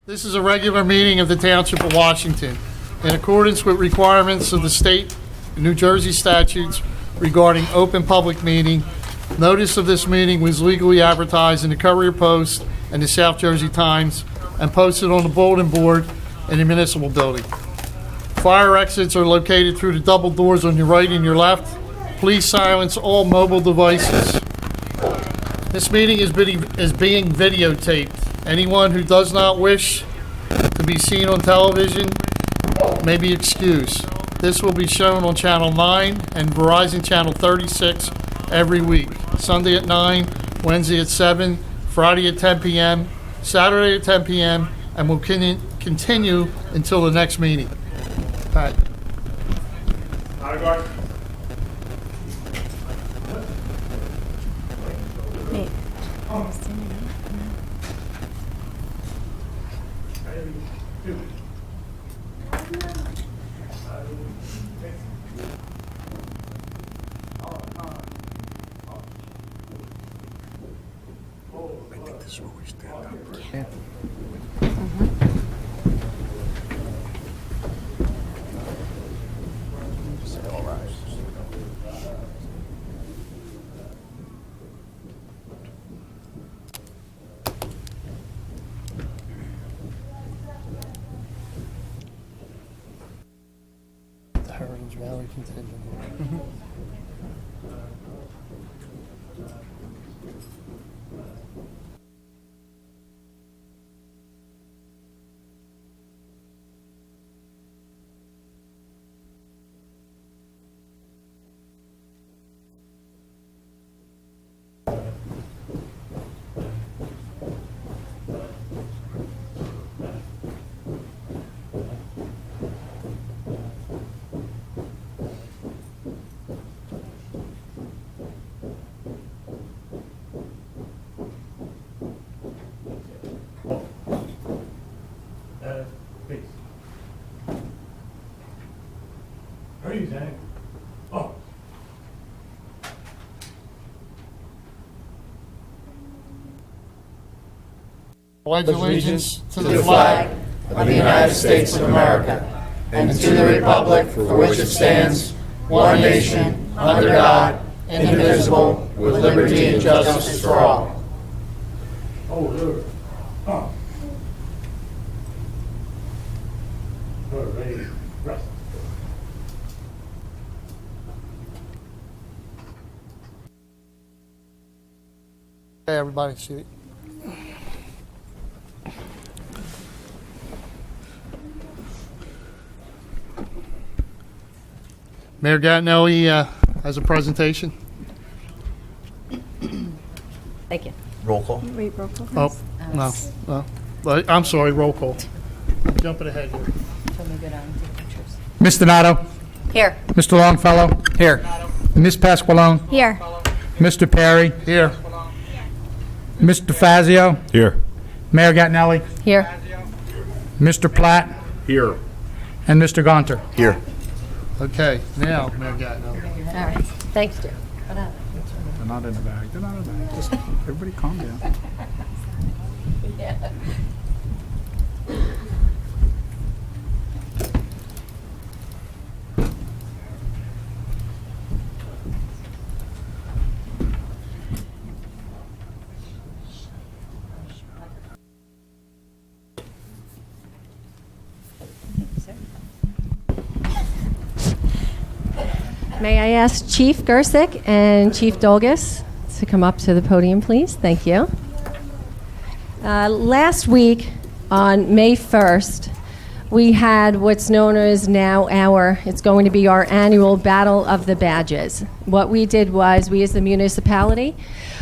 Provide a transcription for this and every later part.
This is a regular meeting of the Township of Washington. In accordance with requirements of the state and New Jersey statutes regarding open public meeting, notice of this meeting was legally advertised in the Courier Post and the South Jersey Times and posted on the bulletin board in the municipal building. Fire exits are located through the double doors on your right and your left. Please silence all mobile devices. This meeting is being videotaped. Anyone who does not wish to be seen on television may be excused. This will be shown on Channel 9 and Verizon Channel 36 every week. Sunday at 9, Wednesday at 7, Friday at 10 p.m., Saturday at 10 p.m., and will continue until the next meeting. Pat. Rally contingent. Pledge allegiance to the flag of the United States of America and to the republic for which it stands, one nation, under God, indivisible, with liberty and justice for all. Hey, everybody, see it. Mayor Gattinelli has a presentation. Thank you. Roll call. Wait, roll call. No. I'm sorry, roll call. I'm jumping ahead here. Tell me to go down and take pictures. Ms. Donato. Here. Mr. Longfellow. Here. Ms. Pasqualone. Here. Mr. Perry. Here. Mr. Fazio. Here. Mayor Gattinelli. Here. Mr. Platt. Here. And Mr. Gonter. Here. Okay, now, Mayor Gattinelli. All right. Thanks, Jim. What up? They're not in the bag. They're not in the bag. Just everybody calm down. Yeah. May I ask Chief Gersick and Chief Dolgus to come up to the podium, please? Thank you. Last week, on May 1st, we had what's known as now it's going to be our annual Battle of the Badges. What we did was, we as the municipality,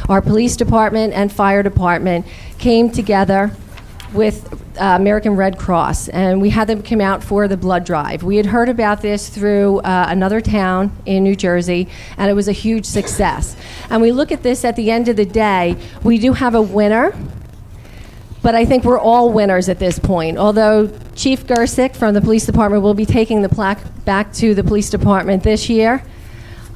our police department and fire department came together with American Red Cross, and we had them come out for the blood drive. We had heard about this through another town in New Jersey, and it was a huge success. And we look at this at the end of the day, we do have a winner, but I think we're all winners at this point. Although Chief Gersick from the police department will be taking the plaque back to the police department this year,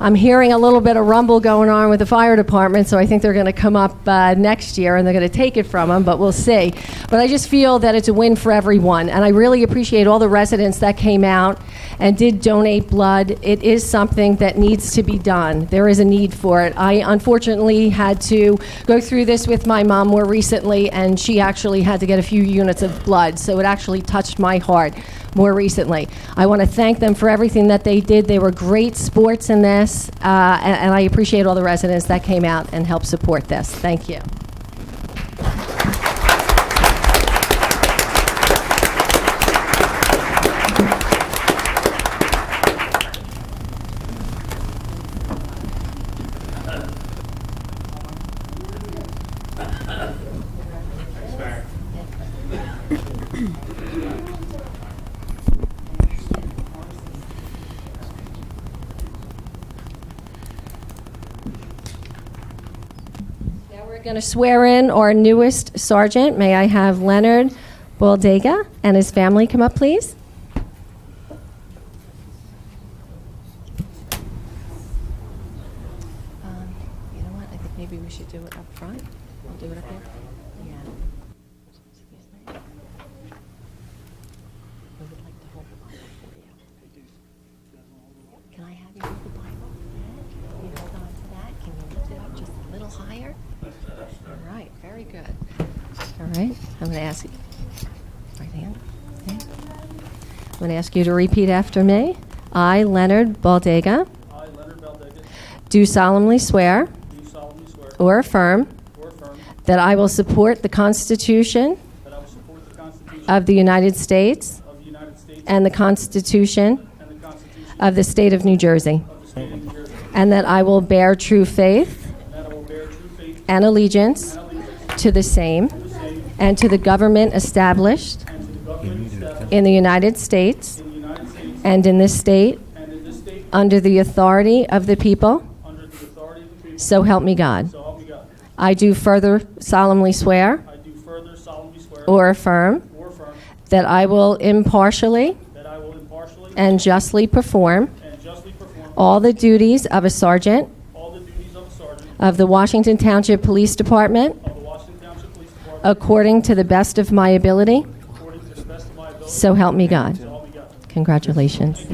I'm hearing a little bit of rumble going on with the fire department, so I think they're going to come up next year and they're going to take it from them, but we'll see. But I just feel that it's a win for everyone, and I really appreciate all the residents that came out and did donate blood. It is something that needs to be done. There is a need for it. I unfortunately had to go through this with my mom more recently, and she actually had to get a few units of blood, so it actually touched my heart more recently. I want to thank them for everything that they did. They were great sports in this, and I appreciate all the residents that came out and helped support this. Thank you. We're going to swear in our newest sergeant. May I have Leonard Baldega and his family come up, please? You know what? I think maybe we should do it up front. We'll do it up here. Yeah. Excuse me. We would like to hold the Bible for you. Can I have you hold the Bible? You hold on to that. Can you lift it up just a little higher? All right, very good. All right, I'm going to ask you, right hand, okay. I'm going to ask you to repeat after me. I, Leonard Baldega, do solemnly swear or affirm that I will support the Constitution of the United States and the Constitution of the State of New Jersey, and that I will bear true faith and allegiance to the same and to the government established in the United States and in this state under the authority of the people, so help me God. I do further solemnly swear or affirm that I will impartially and justly perform all the duties of a sergeant of the Washington Township Police Department according to the best of my ability. So help me God. Congratulations.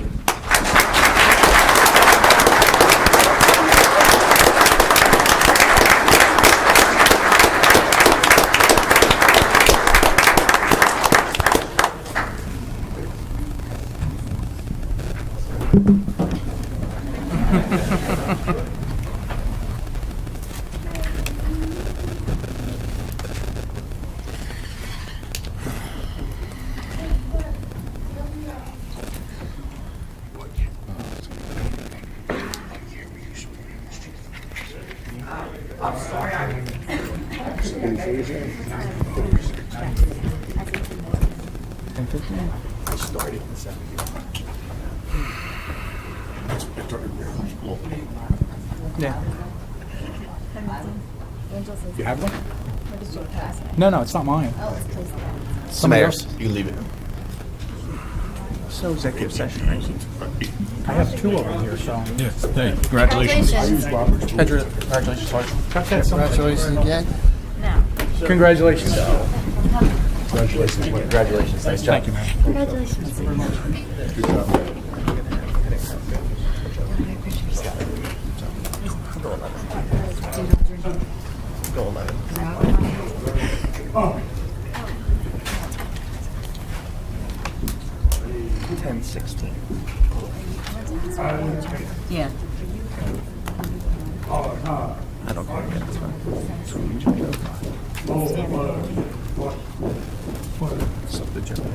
Yeah. You have one? No, it's not mine. Somebody else. You leave it. So executive session, right? I have two over here, so. Yeah. Hey, congratulations. Congratulations, Sergeant. Congratulations again. Congratulations. Congratulations. Congratulations. Nice job. Thank you, man. Congratulations. Good job. Go 11. 10-16. Yeah. I don't care. It's fine. What's up, the general?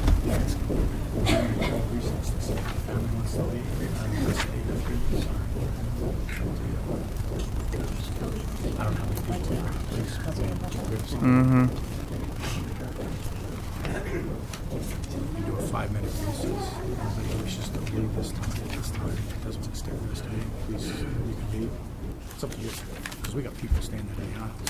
Mm-hmm. We do a 5-minute recess. Everybody wishes to leave this time. Doesn't want to stay with us today. Please, you can leave. It's up to you. Because we got people standing in the aisles.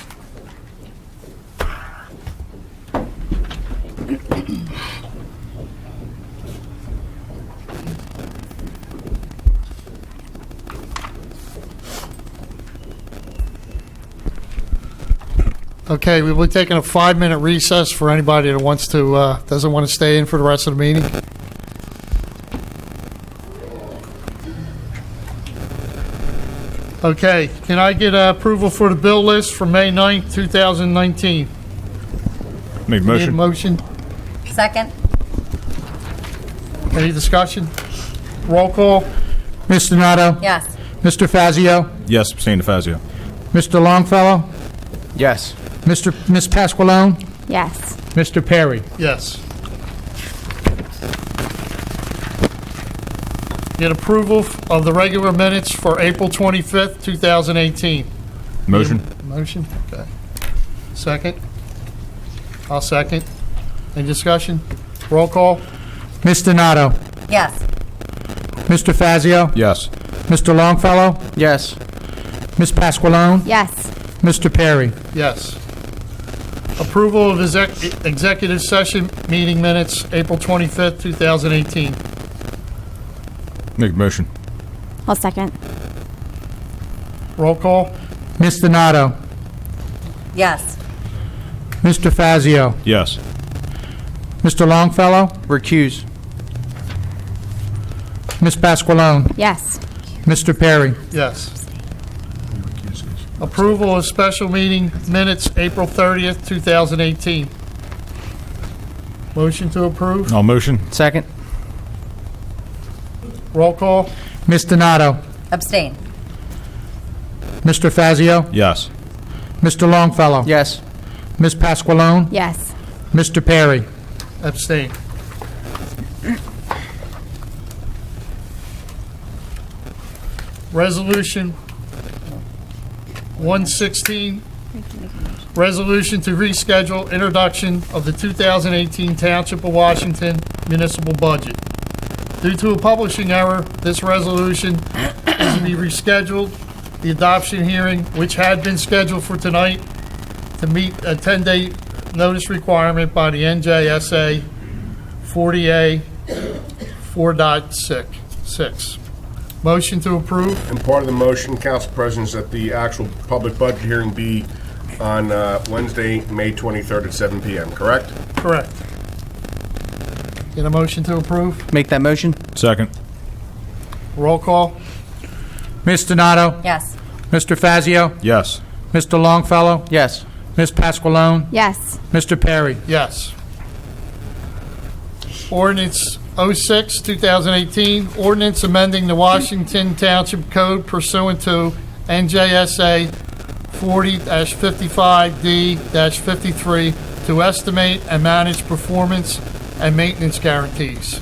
Okay, we will be taking a 5-minute recess for anybody that wants to, doesn't want to stay in for the rest of the meeting. Okay, can I get approval for the bill list for May 9th, 2019? Make Need a motion. motion? Second? Any discussion? Roll call? Ms. Donato? Yes. Mr. Fazio? Yes, abstain to Fazio. Mr. Longfellow? Yes. Ms. Pasqualone? Yes. Mr. Perry? Yes. Get approval of the regular minutes for April 25th, 2018. Motion. Motion? Okay. Second? I'll second. Any discussion? Roll call? Ms. Donato? Yes. Mr. Fazio? Yes. Mr. Longfellow? Yes. Ms. Pasqualone? Yes. Mr. Perry? Yes. Approval of executive session meeting minutes, April 25th, 2018. Make motion. I'll second. Roll call? Ms. Donato? Yes. Mr. Fazio? Yes. Mr. Longfellow? Recuse. Ms. Pasqualone? Yes. Mr. Perry? Yes. Approval of special meeting minutes, April 30th, 2018. Motion to approve? All motion. Second. Roll call? Ms. Donato? Abstain? Mr. Fazio? Yes. Mr. Longfellow? Yes. Ms. Pasqualone? Yes. Mr. Perry? Abstain. Resolution 116, resolution to reschedule introduction of the 2018 Township of Washington municipal budget. Due to a publishing error, this resolution is to be rescheduled. The adoption hearing, which had been scheduled for tonight to meet a 10-day notice requirement by the NJSA 40A 4.6. Motion to approve? And part of the motion, Council President, is that the actual public budget hearing be on Wednesday, May 23rd at 7 p.m., correct? Correct. Get a motion to approve? Make that motion. Second. Roll call? Ms. Donato? Yes. Mr. Fazio? Yes. Mr. Longfellow? Yes. Ms. Pasqualone? Yes. Mr. Perry? Yes. Ordinance 06, 2018, ordinance amending the Washington Township Code pursuant to NJSA 40-55D-53 to estimate and manage performance and maintenance guarantees.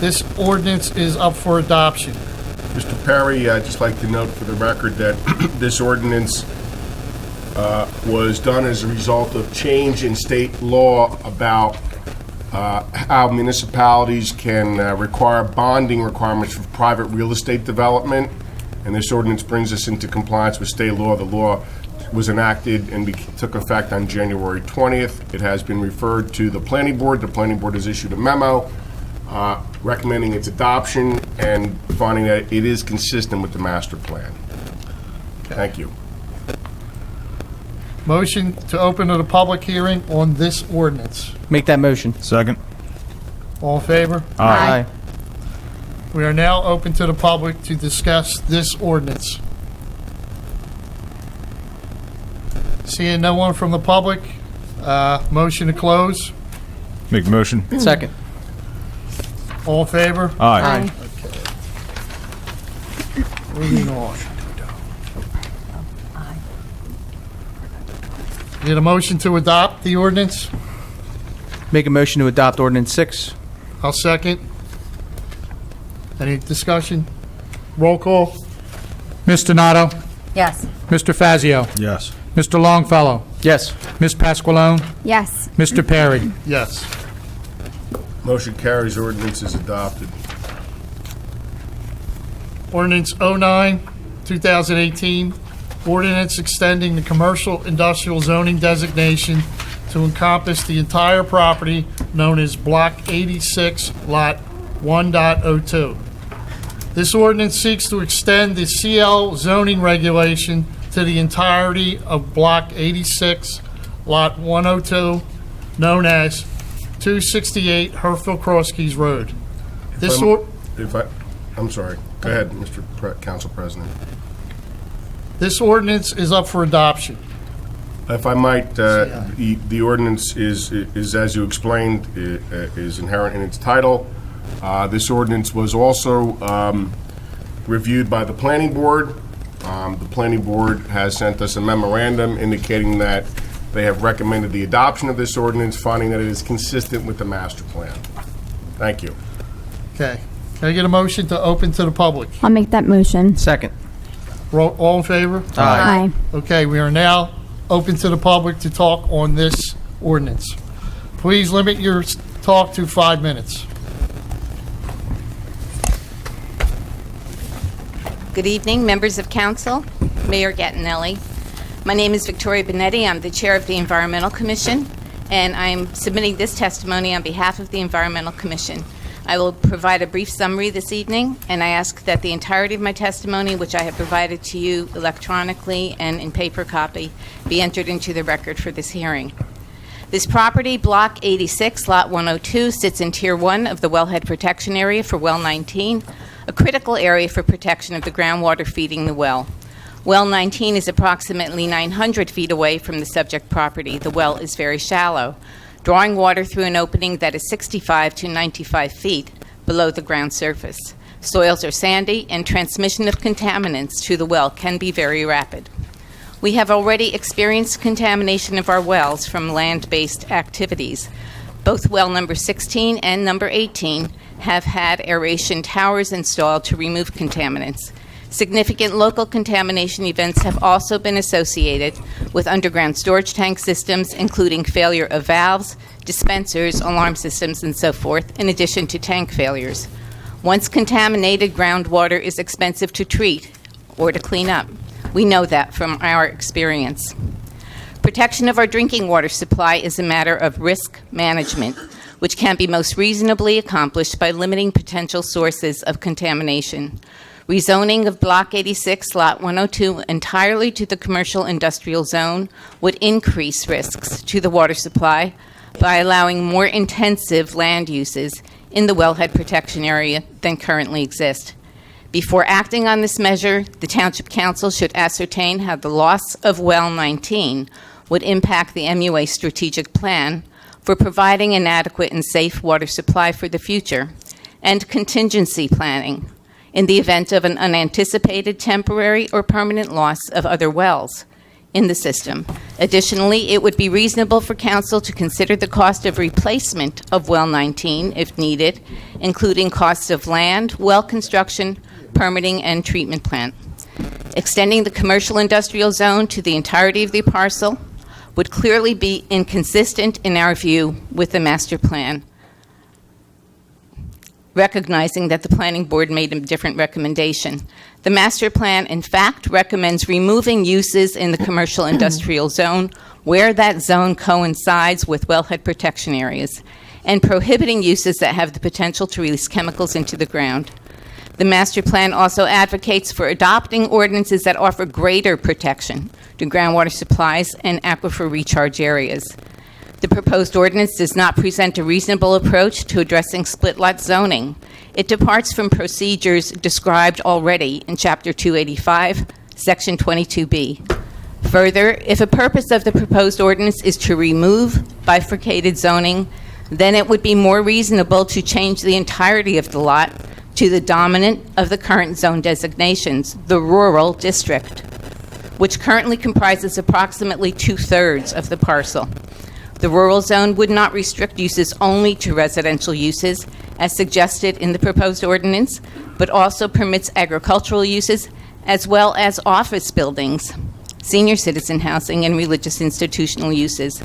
This ordinance is up for adoption. Mr. Perry, I'd just like to note for the record that this ordinance was done as a result of change in state law about how municipalities can require bonding requirements for private real estate development, and this ordinance brings us into compliance with state law. The law was enacted and took effect on January 20th. It has been referred to the Planning Board. The Planning Board has issued a memo recommending its adoption and finding that it is consistent with the master plan. Thank you. Motion to open to the public hearing on this ordinance. Make that motion. Second. All in favor? Aye. We are now open to the public to discuss this ordinance. Seeing no one from the public, motion to close. Make motion. Second. All in favor? Aye. Moving on. Need a motion to adopt the ordinance? Make a motion to adopt ordinance 6. I'll second. Any discussion? Roll call? Ms. Donato? Yes. Mr. Fazio? Yes. Mr. Longfellow? Yes. Ms. Pasqualone? Yes. Mr. Perry? Yes. Motion carries. Ordinance is adopted. Ordinance 09, 2018, ordinance extending the commercial industrial zoning designation to encompass the entire property known as Block 86, Lot 1.02. This ordinance seeks to extend the CL zoning regulation to the entirety of Block 86, Lot 102, known as 268 Herfield Cross Keys Road. This I'm sorry. Go ahead, Mr. Council President. This ordinance is up for adoption. If I might, the ordinance is, as you explained, is inherent in its title. This ordinance was also reviewed by the Planning Board. The Planning Board has sent us a memorandum indicating that they have recommended the adoption of this ordinance, finding that it is consistent with the master plan. Thank you. Okay. Can I get a motion to open to the public? I'll make that motion. Second. All in favor? Aye. Okay, we are now open to the public to talk on this ordinance. Please limit your talk to 5 minutes. Good evening, members of council, Mayor Gattinelli. My name is Victoria Benetti. I'm the chair of the Environmental Commission, and I'm submitting this testimony on behalf of the Environmental Commission. I will provide a brief summary this evening, and I ask that the entirety of my testimony, which I have provided to you electronically and in paper copy, be entered into the record for this hearing. This property, Block 86, Lot 102, sits in Tier 1 of the Wellhead Protection Area for Well 19, a critical area for protection of the groundwater feeding the well. Well 19 is approximately 900 feet away from the subject property. The well is very shallow, drawing water through an opening that is 65 to 95 feet below the ground surface. Soils are sandy, and transmission of contaminants to the well can be very rapid. We have already experienced contamination of our wells from land-based activities. Both well number 16 and number 18 have had aeration towers installed to remove contaminants. Significant local contamination events have also been associated with underground storage tank systems, including failure of valves, dispensers, alarm systems, and so forth, in addition to tank failures. Once contaminated groundwater is expensive to treat or to clean up. We know that from our experience. Protection of our drinking water supply is a matter of risk management, which can be most reasonably accomplished by limiting potential sources of contamination. Rezoning of Block 86, Lot 102 entirely to the commercial industrial zone would increase risks to the water supply by allowing more intensive land uses in the wellhead protection area than currently exist. Before acting on this measure, the Township Council should ascertain how the loss of Well 19 would impact the MUA strategic plan for providing an adequate and safe water supply for the future, and contingency planning in the event of an unanticipated temporary or permanent loss of other wells in the system. Additionally, it would be reasonable for Council to consider the cost of replacement of Well 19 if needed, including costs of land, well construction, permitting, and treatment plant. Extending the commercial industrial zone to the entirety of the parcel would clearly be inconsistent, in our view, with the master plan, recognizing that the Planning Board made a different recommendation. The master plan, in fact, recommends removing uses in the commercial industrial zone where that zone coincides with wellhead protection areas, and prohibiting uses that have the potential to release chemicals into the ground. The master plan also advocates for adopting ordinances that offer greater protection to groundwater supplies and aquifer recharge areas. The proposed ordinance does not present a reasonable approach to addressing split lot zoning. It departs from procedures described already in Chapter 285, Section 22B. Further, if a purpose of the proposed ordinance is to remove bifurcated zoning, then it would be more reasonable to change the entirety of the lot to the dominant of the current zone designations, the rural district, which currently comprises approximately 2/3 of the parcel. The rural zone would not restrict uses only to residential uses, as suggested in the proposed ordinance, but also permits agricultural uses as well as office buildings, senior citizen housing, and religious institutional uses.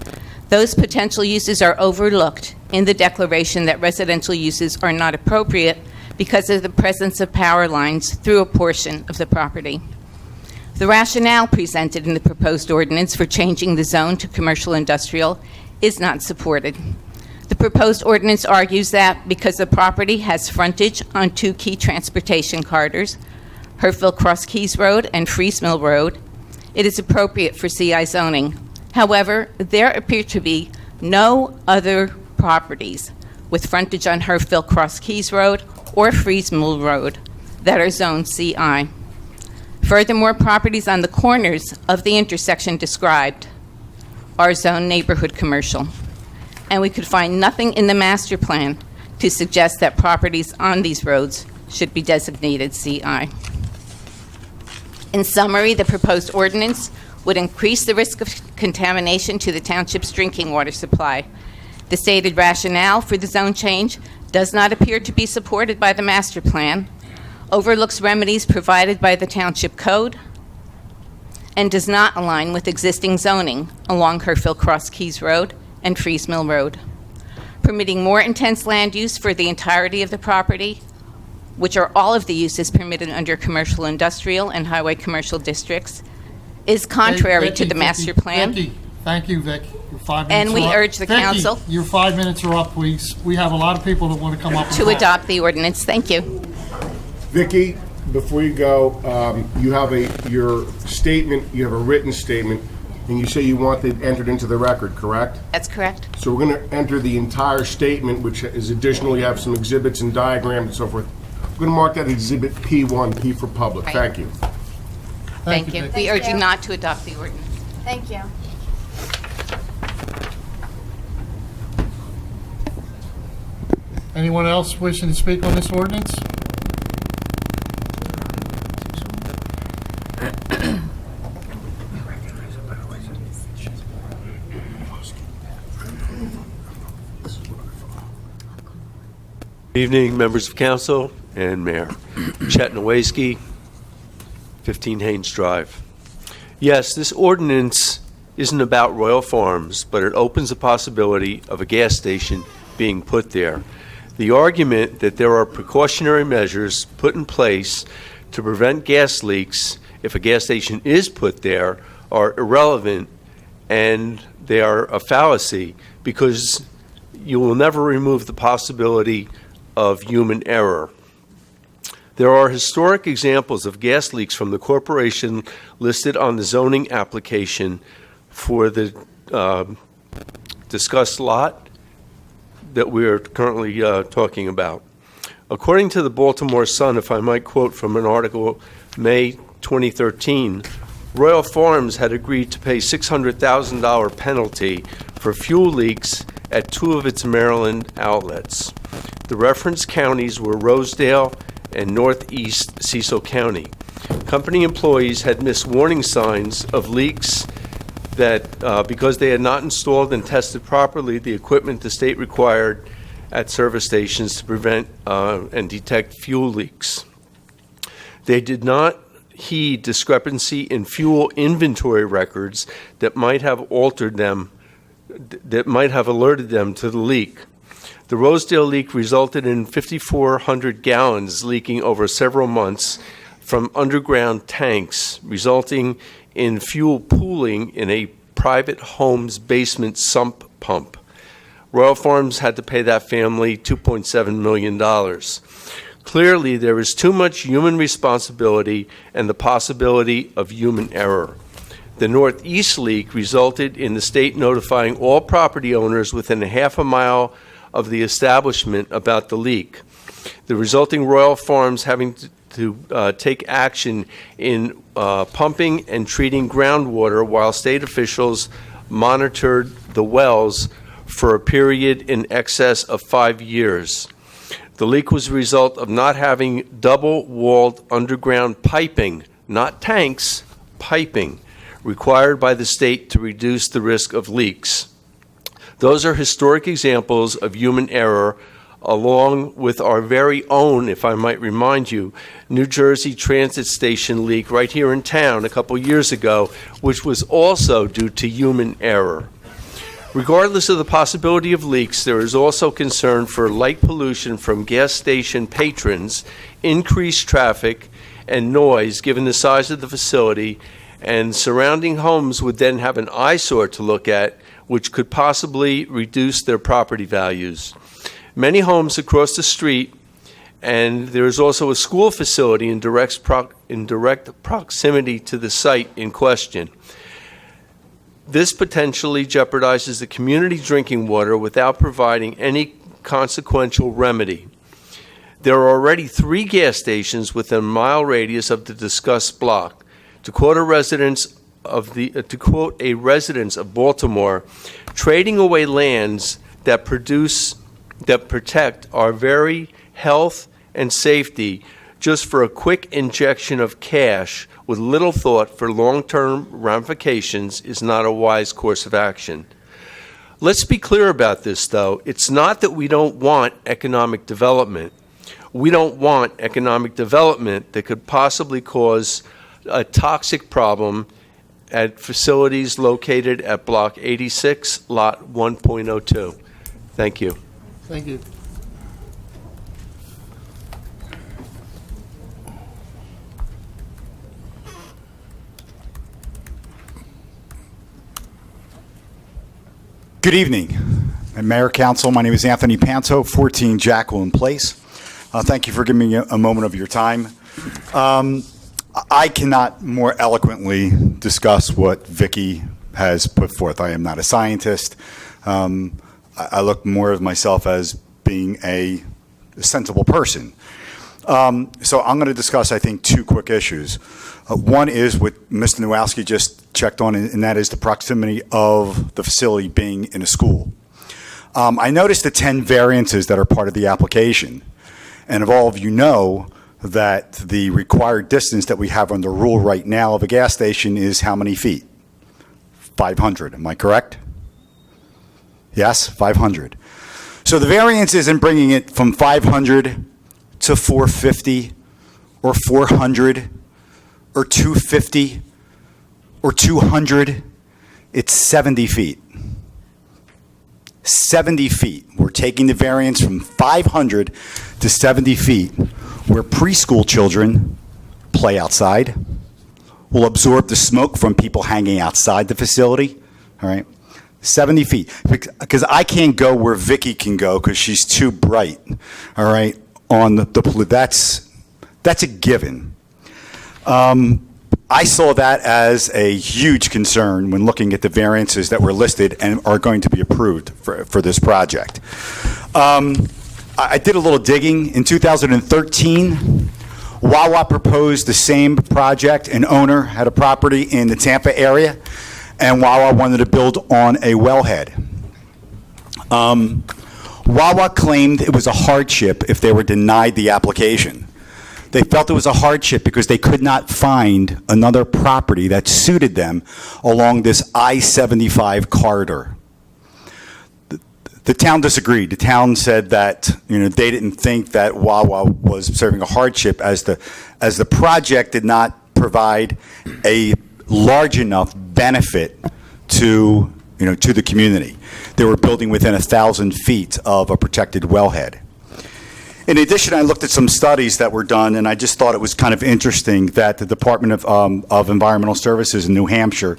Those potential uses are overlooked in the declaration that residential uses are not appropriate because of the presence of power lines through a portion of the property. The rationale presented in the proposed ordinance for changing the zone to commercial industrial is not supported. The proposed ordinance argues that because the property has frontage on two key transportation corridors, Herfield Cross Keys Road and Freeze Mill Road, it is appropriate for CI zoning. However, there appear to be no other properties with frontage on Herfville Cross Keys Road or Freeze Mill Road that are zoned CI. Furthermore, properties on the corners of the intersection described are zoned neighborhood commercial, and we could find nothing in the master plan to suggest that properties on these roads should be designated CI. In summary, the proposed ordinance would increase the risk of contamination to the township's drinking water supply. The stated rationale for the zone change does not appear to be supported by the master plan, overlooks remedies provided by the township code, and does not align with existing zoning along Herfville Cross Keys Road and Freeze Mill Road. Permitting more intense land use for the entirety of the property, which are all of the uses permitted under commercial, industrial, and highway commercial districts, is contrary to the master plan. Vicky, thank you, Vic. Your 5 minutes And we are up. urge the Vicky, council- your 5 minutes are up, please. We have a lot of people that want to come up and To talk. adopt the ordinance. Thank you. Vicki, before you go, you have your statement, you have a written statement, and you say you want it entered into the record, correct? That's correct. So we're going to enter the entire statement, which is additionally have some exhibits and diagrams and so forth. We're going to mark that Exhibit P1, P for public. Right. Thank you. Thank you. Vic. We urge you not to adopt the ordinance. Thank you. Anyone else wishing to speak on this ordinance? Evening, members of council and Mayor. Chet Nowayski, 15 Haynes Drive. Yes, this ordinance isn't about Royal Farms, but it opens the possibility of a gas station being put there. The argument that there are precautionary measures put in place to prevent gas leaks if a gas station is put there are irrelevant, and they are a fallacy because you will never remove the possibility of human error. There are historic examples of gas leaks from the corporation listed on the zoning application for the discussed lot that we are currently talking about. According to the Baltimore Sun, if I might quote from an article, May 2013, Royal Farms had agreed to pay $600,000 penalty for fuel leaks at 2 of its Maryland outlets. The referenced counties were Rosedale and Northeast Cecil County. Company employees had missed warning signs of leaks that because they had not installed and tested properly the equipment the state required at service stations to prevent and detect fuel leaks. They did not heed discrepancy in fuel inventory records that might have altered them, that might have alerted them to the leak. The Rosedale leak resulted in 5,400 gallons leaking over several months from underground tanks, resulting in fuel pooling in a private home's basement sump pump. Royal Farms had to pay that family $2.7 million. Clearly, there is too much human responsibility and the possibility of human error. The Northeast leak resulted in the state notifying all property owners within a half a mile of the establishment about the leak. The resulting Royal Farms having to take action in pumping and treating groundwater while state officials monitored the wells for a period in excess of 5 years. The leak was a result of not having double-walled underground piping, not tanks, piping, required by the state to reduce the risk of leaks. Those are historic examples of human error, along with our very own, if I might remind you, New Jersey Transit Station leak right here in town a couple years ago, which was also due to human error. Regardless of the possibility of leaks, there is also concern for light pollution from gas station patrons, increased traffic, and noise given the size of the facility, and surrounding homes would then have an eyesore to look at, which could possibly reduce their property values. Many homes across the street, and there is also a school facility in direct, proximity to the site in question. This potentially jeopardizes the community's drinking water without providing any consequential remedy. There are already 3 gas stations within a mile radius of the discussed block. To quote a resident of Baltimore, trading away lands that protect our very health and safety just for a quick injection of cash with little thought for long-term ramifications is not a wise course of action. Let's be clear about this, though. It's not that we don't want economic development. We don't want economic development that could possibly cause a toxic problem at facilities located at Block 86, Lot 1.02. Thank you. Thank you. Good evening, Mayor, Council. My name is Anthony Panto, 14 Jacqueline Place. Thank you for giving me a moment of your time. I cannot more eloquently discuss what Vicky has put forth. I am not a scientist. I look more of myself as being a sensible person. So I'm going to discuss, I think, 2 quick issues. One is what Mr. Nowowski just checked on, and that is the proximity of the facility being in a school. I noticed the 10 variances that are part of the application. And of all of you know that the required distance that we have on the rule right now of a gas station is how many feet? 500, am I correct? Yes, 500. So the variance isn't bringing it from 500 to 450 or 400 or 250 or 200. It's 70 feet. 70 feet. We're taking the variance from 500 to 70 feet where preschool children play outside, will absorb the smoke from people hanging outside the facility, all right? 70 feet, because I can't go where Vicky can go because she's too bright, all right, on the that's a given. I saw that as a huge concern when looking at the variances that were listed and are going to be approved for this project. I did a little digging. In 2013, Wawa proposed the same project. An owner had a property in the Tampa area, and Wawa wanted to build on a wellhead. Wawa claimed it was a hardship if they were denied the application. They felt it was a hardship because they could not find another property that suited them along this I-75 corridor. The town disagreed. The town said that they didn't think that Wawa was serving a hardship as the project did not provide a large enough benefit to the community. They were building within 1,000 feet of a protected wellhead. In addition, I looked at some studies that were done, and I just thought it was kind of interesting that the Department of Environmental Services in New Hampshire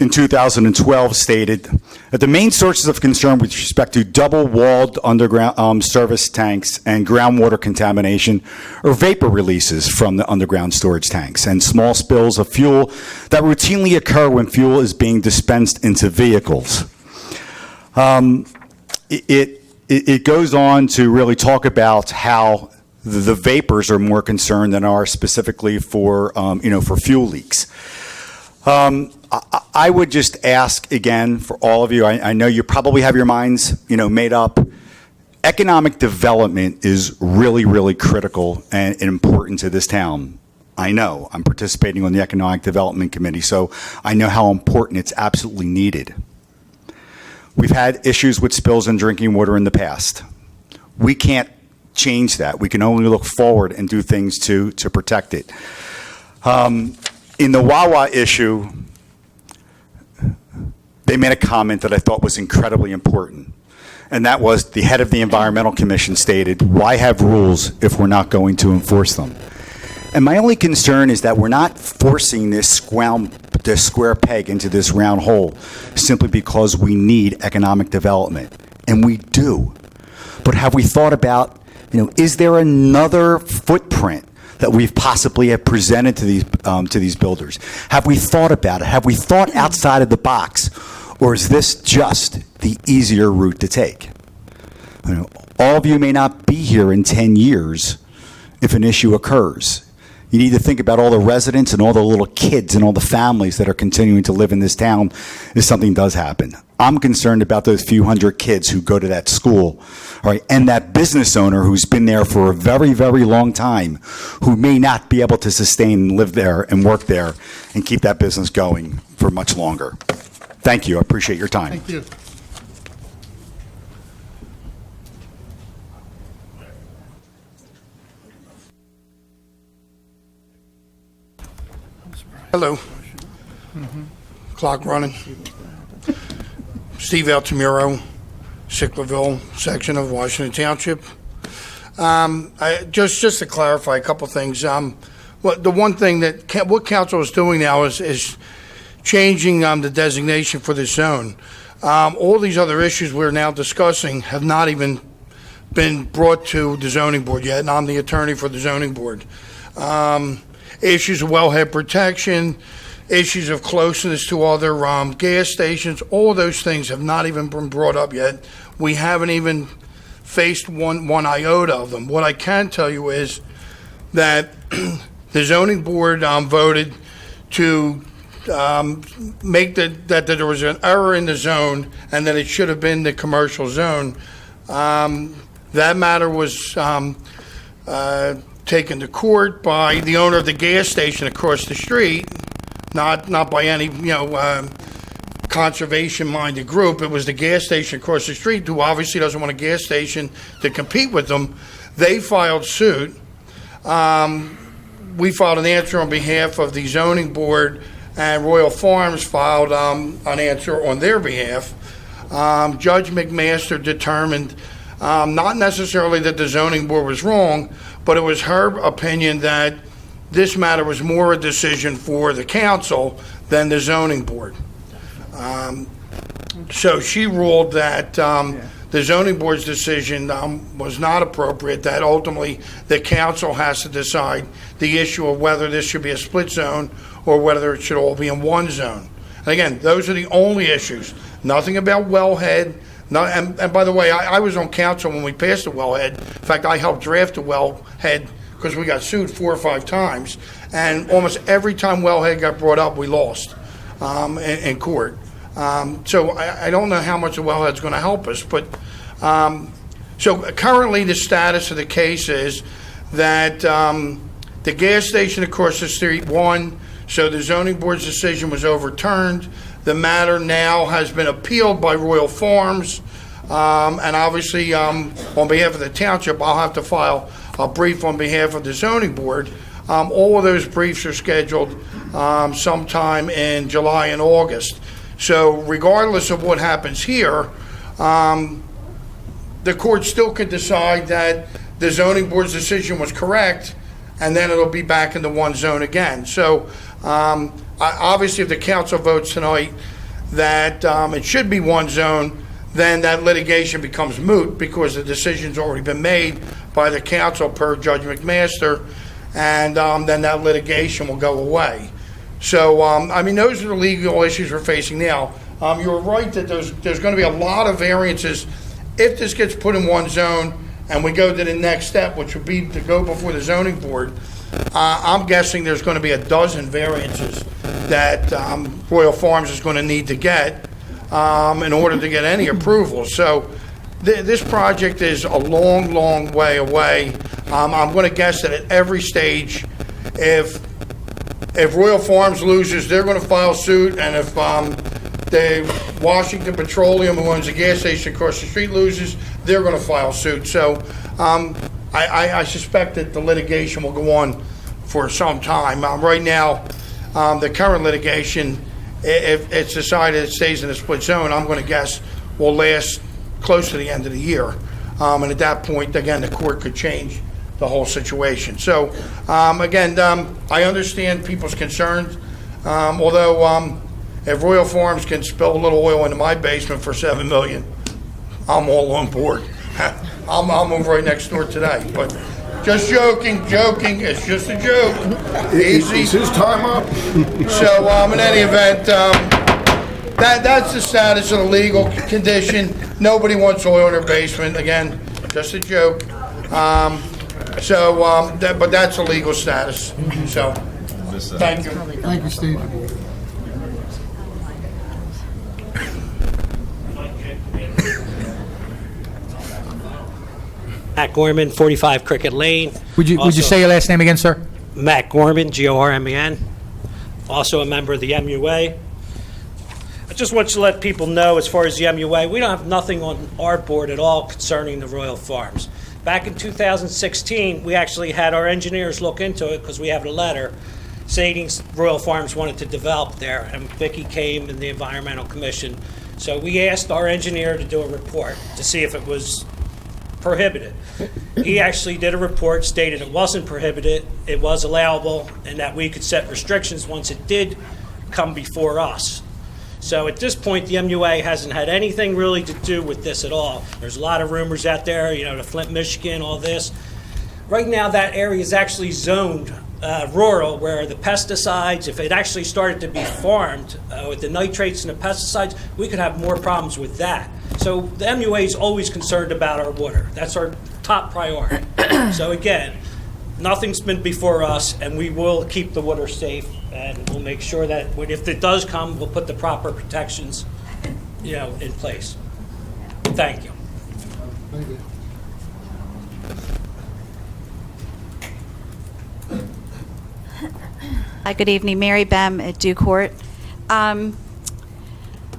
in 2012 stated that the main sources of concern with respect to double-walled underground service tanks and groundwater contamination are vapor releases from the underground storage tanks and small spills of fuel that routinely occur when fuel is being dispensed into vehicles. It goes on to really talk about how the vapors are more concerned than are specifically for fuel leaks. I would just ask again for all of you. I know you probably have your minds made up. Economic development is really, really critical and important to this town. I know. I'm participating on the Economic Development Committee, so I know how important it's absolutely needed. We've had issues with spills in drinking water in the past. We can't change that. We can only look forward and do things to protect it. In the Wawa issue, they made a comment that I thought was incredibly important, and that was the head of the Environmental Commission stated, why have rules if we're not going to enforce them? And my only concern is that we're not forcing this square peg into this round hole simply because we need economic development. And we do. But have we thought about, is there another footprint that we've possibly have presented to these builders? Have we thought about it? Have we thought outside of the box? Or is this just the easier route to take? You know, all of you may not be here in 10 years if an issue occurs. You need to think about all the residents and all the little kids and all the families that are continuing to live in this town if something does happen. I'm concerned about those few hundred kids who go to that school, all right, and that business owner who's been there for a very, very long time, who may not be able to sustain and live there and work there and keep that business going for much longer. Thank you. I appreciate your time. Thank you. Hello. Clock running. Steve Altamiro, Sicklerville section of Washington Township. Just to clarify a couple things. The one thing that what council is doing now is changing the designation for this zone. All these other issues we're now discussing have not even been brought to the zoning board yet, and I'm the attorney for the zoning board. Issues of wellhead protection, issues of closeness to other gas stations, all those things have not even been brought up yet. We haven't even faced one iota of them. What I can tell you is that the zoning board voted to make that there was an error in the zone and that it should have been the commercial zone. That matter was taken to court by the owner of the gas station across the street, not by any conservation-minded group. It was the gas station across the street who obviously doesn't want a gas station to compete with them. They filed suit. We filed an answer on behalf of the zoning board, and Royal Farms filed an answer on their behalf. Judge McMaster determined not necessarily that the zoning board was wrong, but it was her opinion that this matter was more a decision for the council than the zoning board. So she ruled that the zoning board's decision was not appropriate, that ultimately the council has to decide the issue of whether this should be a split zone or whether it should all be in one zone. And again, those are the only issues. Nothing about wellhead. And by the way, I was on council when we passed the wellhead. In fact, I helped draft the wellhead because we got sued 4 or 5 times. And almost every time wellhead got brought up, we lost in court. So I don't know how much the wellhead's going to help us. But so currently the status of the case is that the gas station across the street won. So the zoning board's decision was overturned. The matter now has been appealed by Royal Farms, and obviously on behalf of the township, I'll have to file a brief on behalf of the zoning board. All of those briefs are scheduled sometime in July and August. So regardless of what happens here, the court still could decide that the zoning board's decision was correct, and then it'll be back into one zone again. So obviously, if the council votes tonight that it should be one zone, then that litigation becomes moot because the decision's already been made by the council per Judge McMaster, and then that litigation will go away. So, I mean, those are the legal issues we're facing now. You're right that there's going to be a lot of variances if this gets put in one zone and we go to the next step, which would be to go before the zoning board. I'm guessing there's going to be a dozen variances that Royal Farms is going to need to get in order to get any approval. So this project is a long, long way away. I'm going to guess that at every stage, if Royal Farms loses, they're going to file suit, and if the Washington Petroleum, who owns the gas station across the street, loses, they're going to file suit. So I suspect that the litigation will go on for some time. Right now, the current litigation, if it's decided it stays in the split zone, I'm going to guess will last close to the end of the year. And at that point, again, the court could change the whole situation. So, again, I understand people's concerns, although if Royal Farms can spill a little oil into my basement for $7 million, I'm all on board. I'll move right next door today. But Just joking, it's just a joke. Easy. Is his time up? So, in any event, that's the status of the legal condition. Nobody wants oil in their basement. Again, just a joke. But that's the legal status. So, thank you. Thank you, Steve. Matt Gorman, 45 Cricket Lane. Would you Also- say your last name again, sir? Matt Gorman, Gormen. Also a member of the MUA. I just want to let people know, as far as the MUA, we don't have nothing on our board at all concerning the Royal Farms. Back in 2016, we actually had our engineers look into it because we have a letter stating Royal Farms wanted to develop there, and Vicky came and the Environmental Commission. So we asked our engineer to do a report to see if it was prohibited. He actually did a report, stated it wasn't prohibited, it was allowable, and that we could set restrictions once it did come before us. So at this point, the MUA hasn't had anything really to do with this at all. There's a lot of rumors out there, the Flint, Michigan, all this. Right now, that area is actually zoned rural, where the pesticides, if it actually started to be farmed with the nitrates and the pesticides, we could have more problems with that. So the MUA is always concerned about our water. That's our top priority. So again, nothing's been before us, and we will keep the water safe, and we'll make sure that if it does come, we'll put the proper protections, in place. Thank you. Thank you. Hi, good evening. Mary Bem at Dew Court.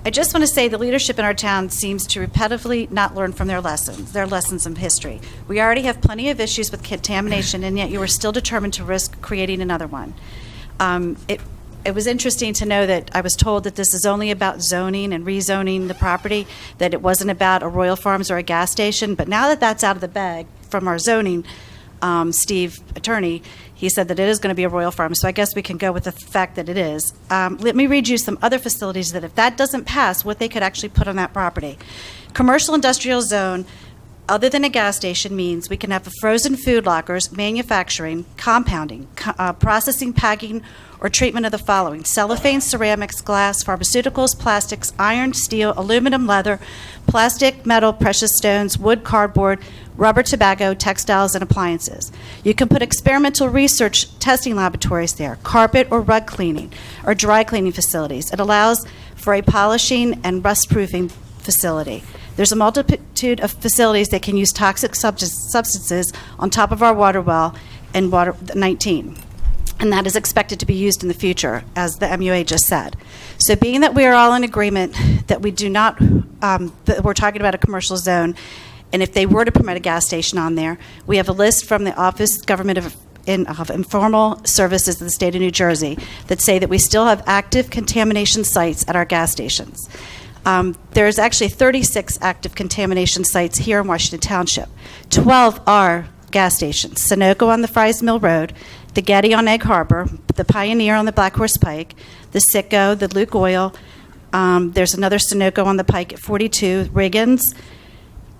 I just want to say the leadership in our town seems to repetitively not learn from their lessons of history. We already have plenty of issues with contamination, and yet you are still determined to risk creating another one. It was interesting to know that I was told that this is only about zoning and rezoning the property, that it wasn't about a Royal Farms or a gas station. But now that that's out of the bag from our zoning, Steve, attorney, he said that it is going to be a Royal Farm. So I guess we can go with the fact that it is. Let me read you some other facilities that if that doesn't pass, what they could actually put on that property. Commercial industrial zone, other than a gas station, means we can have frozen food lockers, manufacturing, compounding, processing, packing, or treatment of the following: cellophane, ceramics, glass, pharmaceuticals, plastics, iron, steel, aluminum, leather, plastic, metal, precious stones, wood, cardboard, rubber, tobacco, textiles, and appliances. You can put experimental research testing laboratories there, carpet or rug cleaning, or dry cleaning facilities. It allows for a polishing and rust-proofing facility. There's a multitude of facilities that can use toxic substances on top of our water well in Water 19. And that is expected to be used in the future, as the MUA just said. So being that we are all in agreement that we do not, that we're talking about a commercial zone, and if they were to permit a gas station on there, we have a list from the Office of Informal Services of the state of New Jersey that say that we still have active contamination sites at our gas stations. There's actually 36 active contamination sites here in Washington Township. 12 are gas stations: Sunoco on the Fry's Mill Road, the Getty on Egg Harbor, the Pioneer on the Black Horse Pike, the Citgo, the Luke Oil. There's another Sunoco on the Pike at 42, Riggins,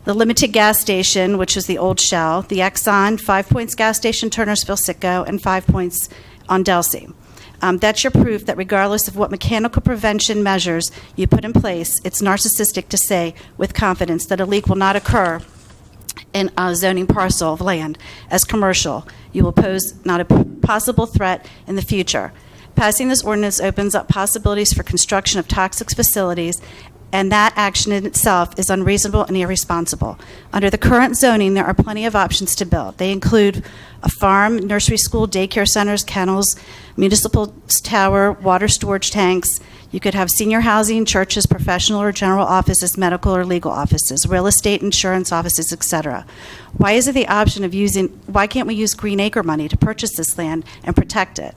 the Limited Gas Station, which is the old Shell, the Exxon, 5 Points Gas Station, Turnersville, Citgo, and 5 Points on Delsey. That's your proof that regardless of what mechanical prevention measures you put in place, it's narcissistic to say with confidence that a leak will not occur in a zoning parcel of land as commercial. You will pose not a possible threat in the future. Passing this ordinance opens up possibilities for construction of toxic facilities, and that action in itself is unreasonable and irresponsible. Under the current zoning, there are plenty of options to build. They include a farm, nursery school, daycare centers, kennels, municipal tower, water storage tanks. You could have senior housing, churches, professional or general offices, medical or legal offices, real estate, insurance offices, etc. Why is it the option of why can't we use Green Acre money to purchase this land and protect it?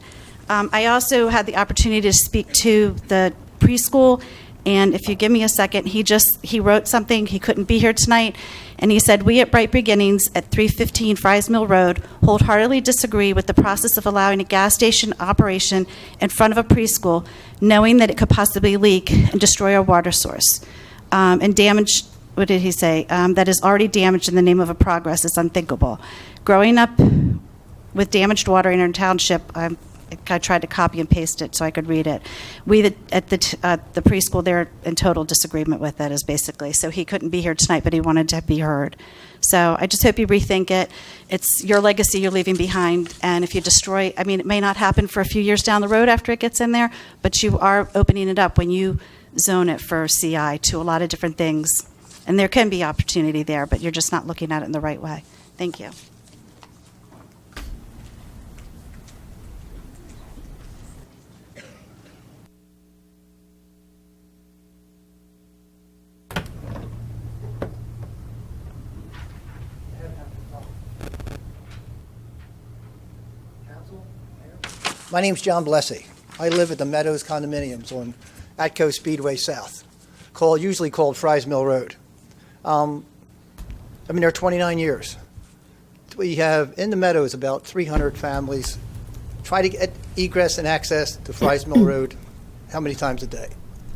I also had the opportunity to speak to the preschool, and if you give me a second, he wrote something. He couldn't be here tonight, and he said, "We at Bright Beginnings at 315 Fry's Mill Road wholeheartedly disagree with the process of allowing a gas station operation in front of a preschool, knowing that it could possibly leak and destroy our water source and damage what did he say? That is already damaged in the name of a progress is unthinkable. Growing up with damaged water in our township, I tried to copy and paste it so I could read it. We at the preschool, they're in total disagreement with it, is basically. So he couldn't be here tonight, but he wanted to be heard. So I just hope you rethink it. It's your legacy you're leaving behind, and if you destroy, I mean, it may not happen for a few years down the road after it gets in there, but you are opening it up when you zone it for CI to a lot of different things. And there can be opportunity there, but you're just not looking at it in the right way. Thank you. My name's John Blessy. I live at the Meadows condominiums on Atco Speedway South, usually called Fry's Mill Road. I've been there 29 years. We have in the Meadows about 300 families try to get egress and access to Fry's Mill Road how many times a day.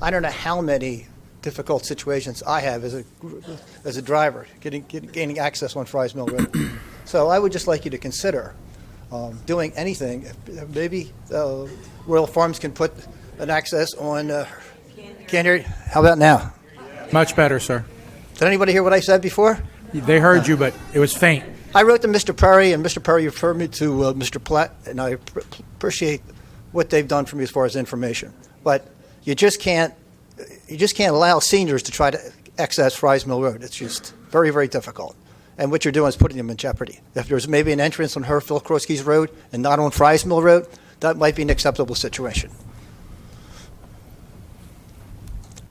I don't know how many difficult situations I have as a driver gaining access on Fry's Mill Road. So I would just like you to consider doing anything. Maybe Royal Farms can put an access on. Can't hear you. How about now? Much better, sir. Did anybody hear what I said before? They heard you, but it was faint. I wrote to Mr. Perry, and Mr. Perry referred me to Mr. Platt, and I appreciate what they've done for me as far as information. But you just can't allow seniors to try to access Fry's Mill Road. It's just very, very difficult. And what you're doing is putting them in jeopardy. If there's maybe an entrance on Phil Krosky's Road and not on Fry's Mill Road, that might be an acceptable situation.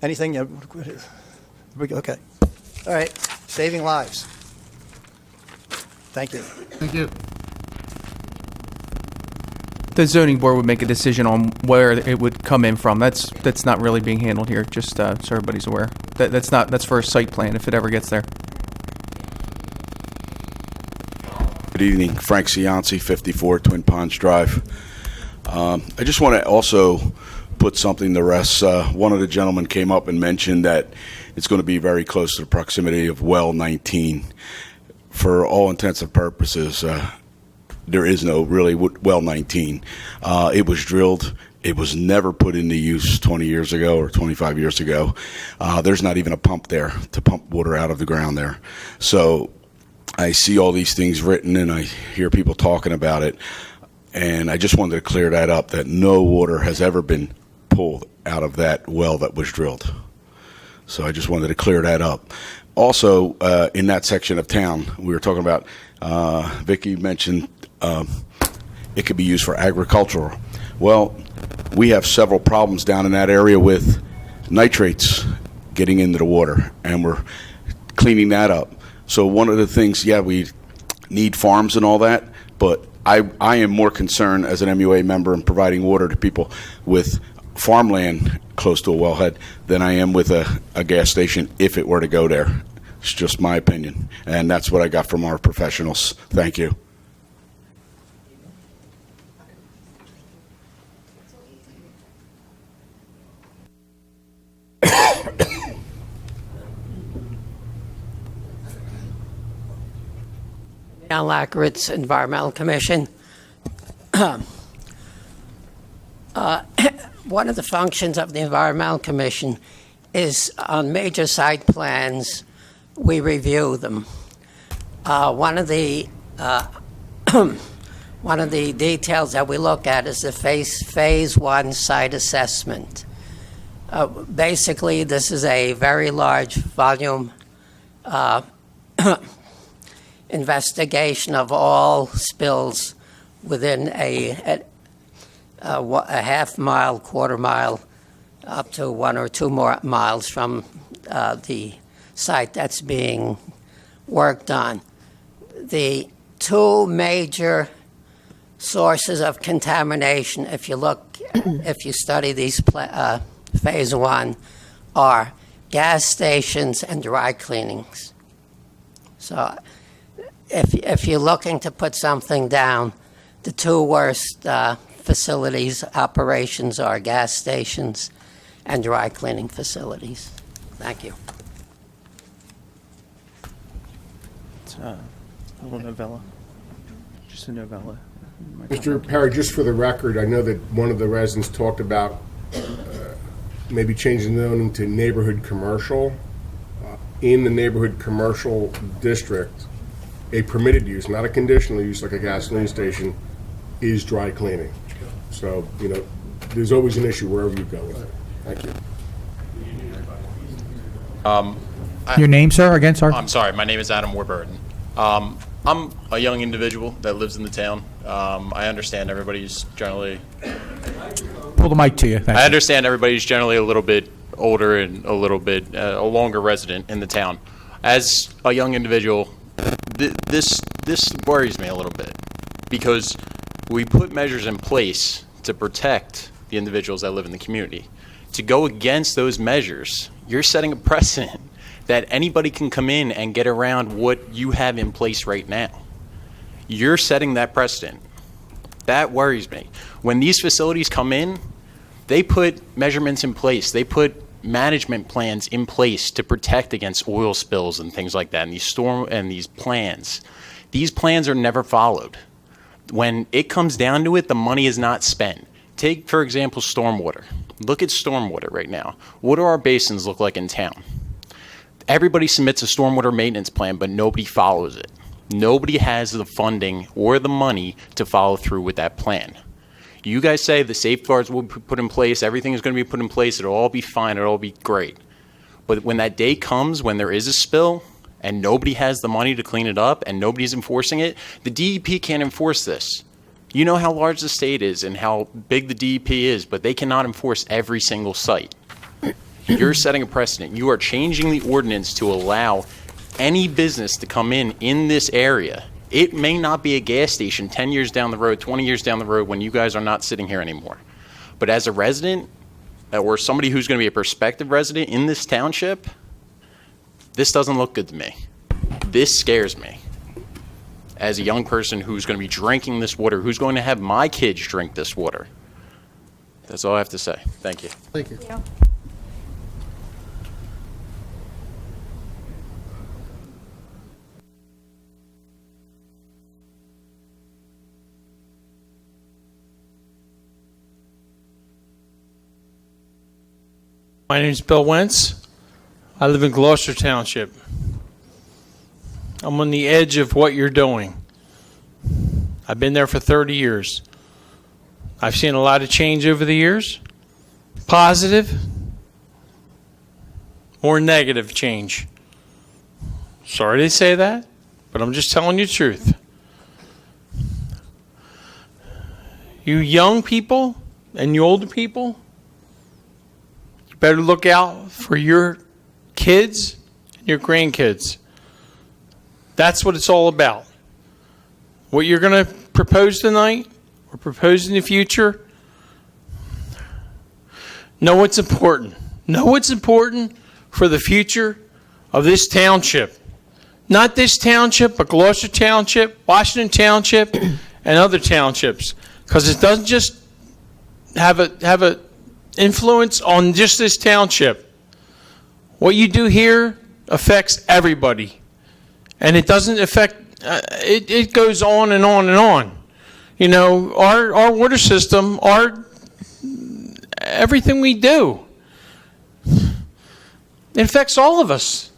Anything? Okay. All right. Saving lives. Thank you. Thank you. The zoning board would make a decision on where it would come in from. That's not really being handled here, just so everybody's aware. That's for a site plan if it ever gets there. Good evening, Frank Cianci, 54 Twin Ponds Drive. I just want to also put something to rest. One of the gentlemen came up and mentioned that it's going to be very close to the proximity of well 19. For all intents and purposes, there is no really well 19. It was drilled. It was never put into use 20 years ago or 25 years ago. There's not even a pump there to pump water out of the ground there. So I see all these things written and I hear people talking about it, and I just wanted to clear that up, that no water has ever been pulled out of that well that was drilled. So I just wanted to clear that up. Also, in that section of town, we were talking about, Vicki mentioned it could be used for agricultural. Well, we have several problems down in that area with nitrates getting into the water, and we're cleaning that up. So one of the things, we need farms and all that, but I am more concerned as an MUA member in providing water to people with farmland close to a wellhead than I am with a gas station if it were to go there. It's just my opinion, and that's what I got from our professionals. Thank you. Al Lackeritz, Environmental Commission. One of the functions of the Environmental Commission is on major site plans, we review them. One of the details that we look at is the phase 1 site assessment. Basically, this is a very large volume investigation of all spills within a half mile, quarter mile, up to 1 or 2 more miles from the site that's being worked on. The two major sources of contamination, if you study these phase 1, are gas stations and dry cleanings. So if you're looking to put something down, the two worst facilities, operations, are gas stations and dry cleaning facilities. Thank you. a little novella. Just a novella. Mr. Perry, just for the record, I know that one of the residents talked about maybe changing the zoning to neighborhood commercial. In the neighborhood commercial district, a permitted use, not a conditional use like a gasoline station, is dry cleaning. So, there's always an issue wherever you go with it. Thank you. Your name, sir, again, sorry? I'm sorry, my name is Adam Warburton. I'm a young individual that lives in the town. I understand everybody's generally... Pull the mic to you. Thank I you. understand everybody's generally a little bit older and a little bit a longer resident in the town. As a young individual, this worries me a little bit because we put measures in place to protect the individuals that live in the community. To go against those measures, you're setting a precedent that anybody can come in and get around what you have in place right now. You're setting that precedent. That worries me. When these facilities come in, they put measurements in place. They put management plans in place to protect against oil spills and things like that, and these plans. These plans are never followed. When it comes down to it, the money is not spent. Take, for example, stormwater. Look at stormwater right now. What do our basins look like in town? Everybody submits a stormwater maintenance plan, but nobody follows it. Nobody has the funding or the money to follow through with that plan. You guys say the safeguards will be put in place, everything is going to be put in place, it'll all be fine, it'll all be great. But when that day comes, when there is a spill, and nobody has the money to clean it up, and nobody's enforcing it, the DEP can't enforce this. You know how large the state is and how big the DEP is, but they cannot enforce every single site. You're setting a precedent. You are changing the ordinance to allow any business to come in this area. It may not be a gas station 10 years down the road, 20 years down the road when you guys are not sitting here anymore. But as a resident, or somebody who's going to be a prospective resident in this township, this doesn't look good to me. This scares me. As a young person who's going to be drinking this water, who's going to have my kids drink this water. That's all I have to say. Thank you. Thank you. My name is Bill Wentz. I live in Gloucester Township. I'm on the edge of what you're doing. I've been there for 30 years. I've seen a lot of change over the years. Positive, more negative change. Sorry to say that, but I'm just telling you the truth. You young people and you older people, you better look out for your kids and your grandkids. That's what it's all about. What you're going to propose tonight or propose in the future, know what's important. Know what's important for the future of this township. Not this township, but Gloucester Township, Washington Township, and other townships. Because it doesn't just have a influence on just this township. What you do here affects everybody. And it doesn't affect, it goes on and on and on. You know, our water system, everything we do, it affects all of us.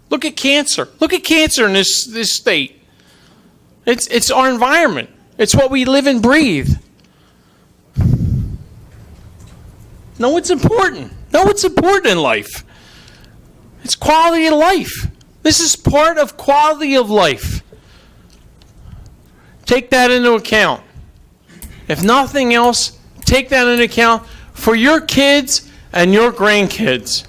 Look at cancer. Look at cancer in this state. It's our environment. It's what we live and breathe. Know what's important. Know what's important in life. It's quality of life. This is part of quality of life. Take that into account. If nothing else, take that into account for your kids and your grandkids.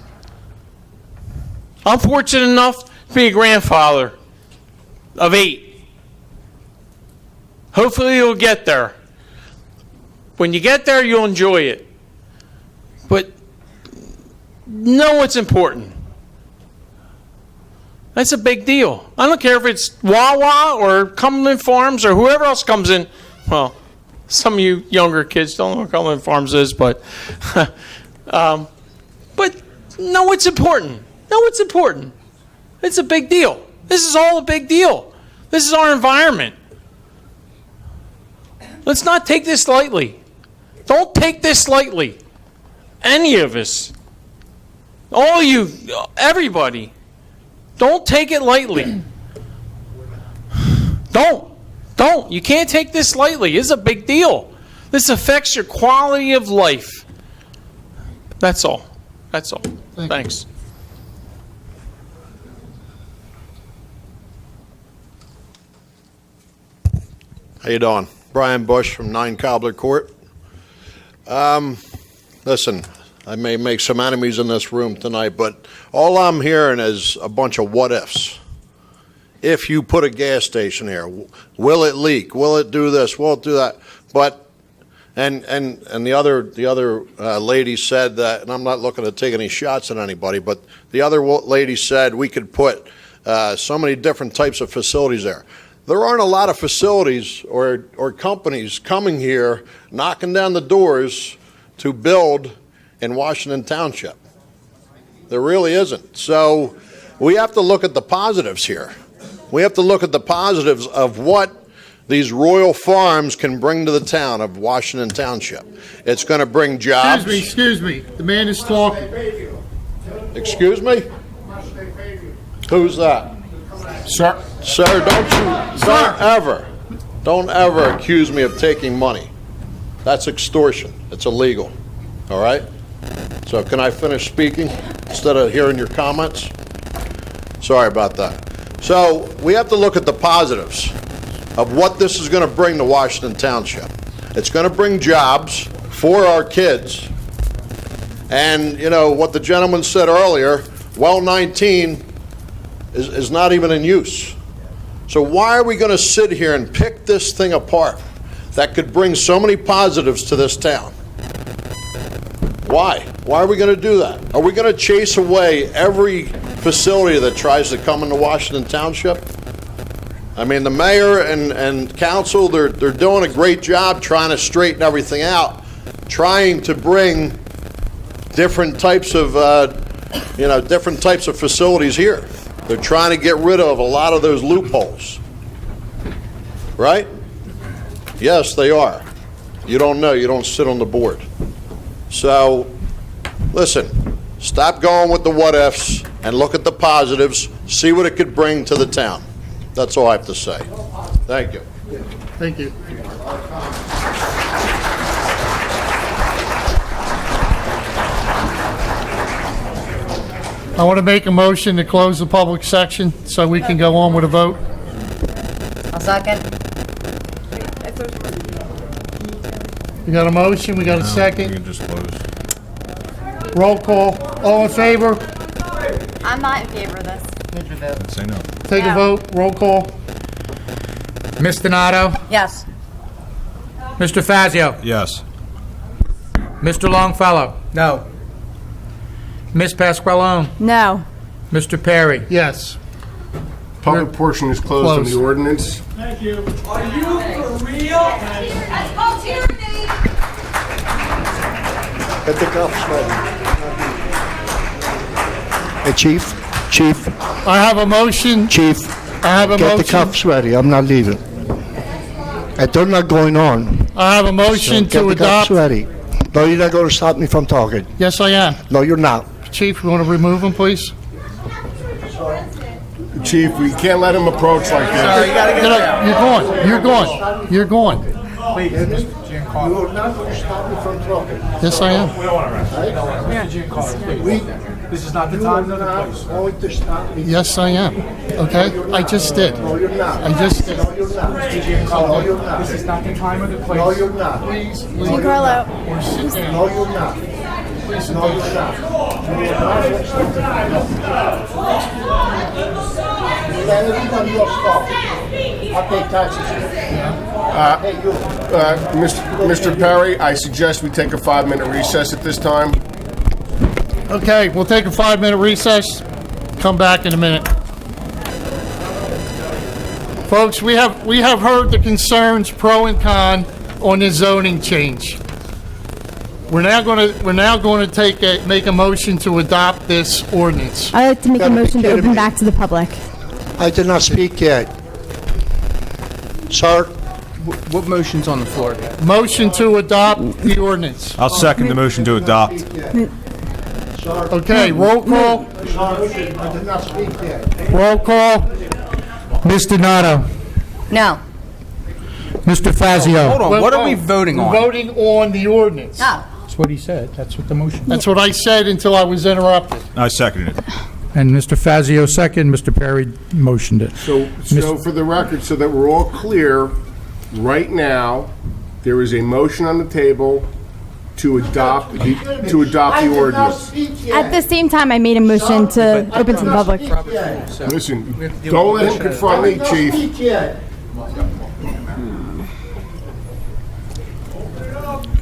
I'm fortunate enough to be a grandfather of 8. Hopefully you'll get there. When you get there, you'll enjoy it. But know what's important. That's a big deal. I don't care if it's Wawa or Cumberland Farms or whoever else comes in. Well, some of you younger kids don't know what Cumberland Farms is, but No, it's important. No, it's important. It's a big deal. This is all a big deal. This is our environment. Let's not take this lightly. Don't take this lightly. Any of us. All you, everybody. Don't take it lightly. Don't. You can't take this lightly. It's a big deal. This affects your quality of life. That's all. Thanks. How you doing? Brian Bush from 9 Cobbler Court. Listen, I may make some enemies in this room tonight, but all I'm hearing is a bunch of what-ifs. If you put a gas station here, will it leak? Will it do this? Will it do that? But and the other lady said that, and I'm not looking to take any shots at anybody, but the other lady said we could put so many different types of facilities there. There aren't a lot of facilities or companies coming here knocking down the doors to build in Washington Township. There really isn't. So we have to look at the positives here. We have to look at the positives of what these Royal Farms can bring to the town of Washington Township. It's going to bring jobs. Excuse me. The man is talking. Excuse me? Who's that? Sir, don't ever accuse me of taking money. That's extortion. It's illegal. All right? So can I finish speaking instead of hearing your comments? Sorry about that. So we have to look at the positives of what this is going to bring to Washington Township. It's going to bring jobs for our kids. And, you know, what the gentleman said earlier, well 19 is not even in use. So why are we going to sit here and pick this thing apart that could bring so many positives to this town? Why? Why are we going to do that? Are we going to chase away every facility that tries to come into Washington Township? I mean, the mayor and council, they're doing a great job trying to straighten everything out, trying to bring different types of, different types of facilities here. They're trying to get rid of a lot of those loopholes. Right? Yes, they are. You don't know. You don't sit on the board. So, listen, stop going with the what-ifs and look at the positives, see what it could bring to the town. That's all I have to say. Thank you. Thank you. I want to make a motion to close the public section so we can go on with a vote. I'll second. We got a motion, we got a We second. can just close. Roll call. All in favor? I'm not in favor of this. Let's say no. Take a No. vote. Roll call. Ms. Donato? Yes. Mr. Fazio? Yes. Mr. Longfellow? No. Ms. Pasqualone? No. Mr. Perry? Yes. public portion is closed on the ordinance. Thank you. Are you for real? Get the cuffs ready. Hey, Chief. I have a motion. Chief. I have a Get motion. the cuffs ready. I'm not leaving. They're not going on. I have a motion So to get the cuffs adopt. ready. No, you're not going to stop me from talking. Yes, I am. No, you're not. Chief, you want to remove him, please? Chief, we can't let him approach like this. Sorry, you gotta get down. You're going. Please, Mr. Giancarlo. You are not going to stop me from talking. Yes, I am. We don't want to arrest you. Mr. Giancarlo, please. This is not the time nor the place. Going to stop me. Yes, I am. Okay? I just did. No, you're not. I just did. No, you're not. Mr. Giancarlo, No, you're not. this is not the time or the place. No, you're not. Please, Giancarlo. No, you're not. No, you're not. Let everybody else talk. I'll pay taxes. Hey, you. Mr. Perry, I suggest we take a 5-minute recess at this time. Okay, we'll take a 5-minute recess. Come back in a minute. Folks, we have heard the concerns pro and con on the zoning change. We're now going to make a motion to adopt this ordinance. I'd like to make a motion to open back to the public. I did not speak yet. Sir? What motion's on the floor? Motion to adopt the ordinance. I'll second the motion to adopt. Okay, roll call. I did not speak yet. Roll call. Ms. Donato? No. Mr. Fazio? Hold on, what are we voting We're on? voting on the ordinance. No. That's what he said. That's what the motion. That's what I said until I was interrupted. I seconded it. And Mr. Fazio second, Mr. Perry motioned it. So for the record, so that we're all clear, right now, there is a motion on the table to adopt the ordinance. At the same time, I made a motion to open to the public. Listen, don't let him confront me, Chief.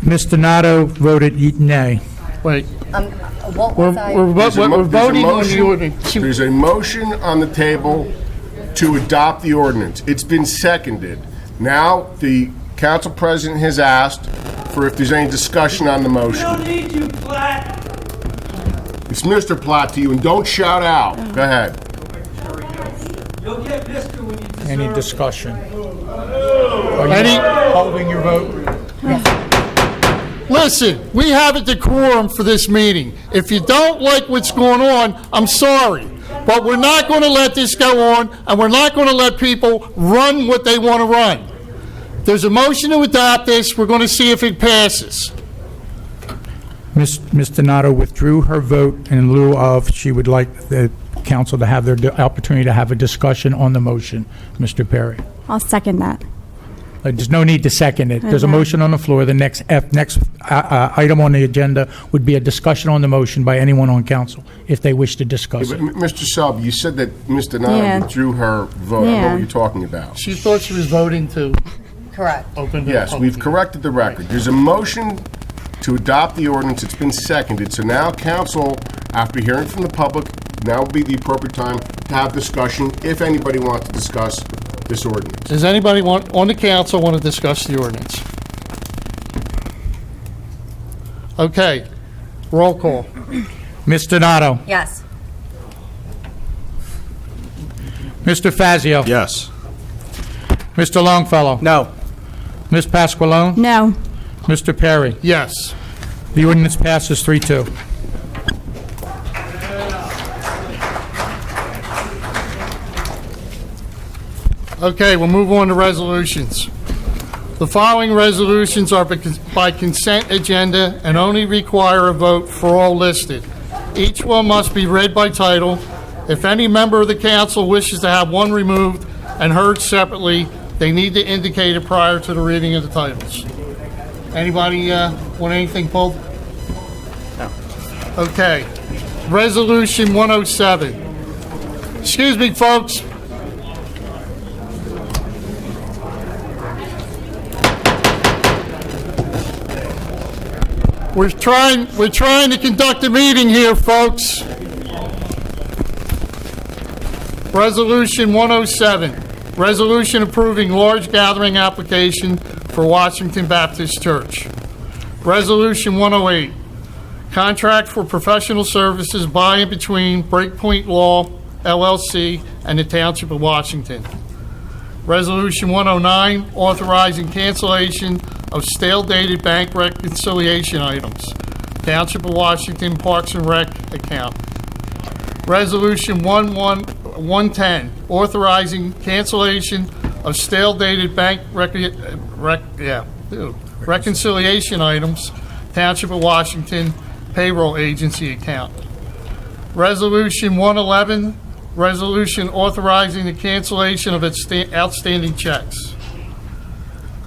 Ms. Donato voted nay. Wait. What We're, was I? we're, There's a we're mo- there's a voting on the motion- ordinance. There's a motion on the table to adopt the ordinance. It's been seconded. Now, the council president has asked for if there's any discussion on the motion. need you, Platt. It's Mr. Platt to you, and don't shout out. Go ahead. You'll get Mr. when you deserve. Any discussion? Are you holding your vote? Listen, we have a decorum for this meeting. If you don't like what's going on, I'm sorry. But we're not going to let this go on, and we're not going to let people run what they want to run. There's a motion to adopt this. We're going to see if it passes. Ms. Donato withdrew her vote in lieu of, she would like the council to have their opportunity to have a discussion on the motion. Mr. Perry? I'll second that. There's no need to second it. There's a Okay. motion on the floor. The next item on the agenda would be a discussion on the motion by anyone on council, if they wish to discuss But, it. Mr. Selby, you said that Ms. Donato Yeah. withdrew her vote. Yeah. What were you talking about? She thought she was voting to Correct. open the Yes, public we've meeting. corrected the record. There's a motion to adopt the ordinance. It's been seconded. So now council, after hearing from the public, now would be the appropriate time to have discussion, if anybody wants to discuss this ordinance. Does anybody on the council want to discuss the ordinance? Okay, roll call. Ms. Donato? Yes. Mr. Fazio? Yes. Mr. Longfellow? No. Ms. Pasqualone? No. Mr. Perry? Yes. The ordinance passes 3-2. Okay, we'll move on to resolutions. The following resolutions are by consent agenda and only require a vote for all listed. Each one must be read by title. If any member of the council wishes to have one removed and heard separately, they need to indicate it prior to the reading of the titles. Anybody want anything pulled? No. Okay. Resolution 107. Excuse me, folks. We're trying to conduct a meeting here, folks. Resolution 107, resolution approving large gathering application for Washington Baptist Church. Resolution 108, contract for professional services by and between Breakpoint Law, LLC, and the Township of Washington. Resolution 109, authorizing cancellation of stale-dated bank reconciliation items. Township of Washington Parks and Rec account. Resolution 110, authorizing cancellation of stale-dated bank reconciliation items. Township of Washington payroll agency account. Resolution 111, resolution authorizing the cancellation of its outstanding checks.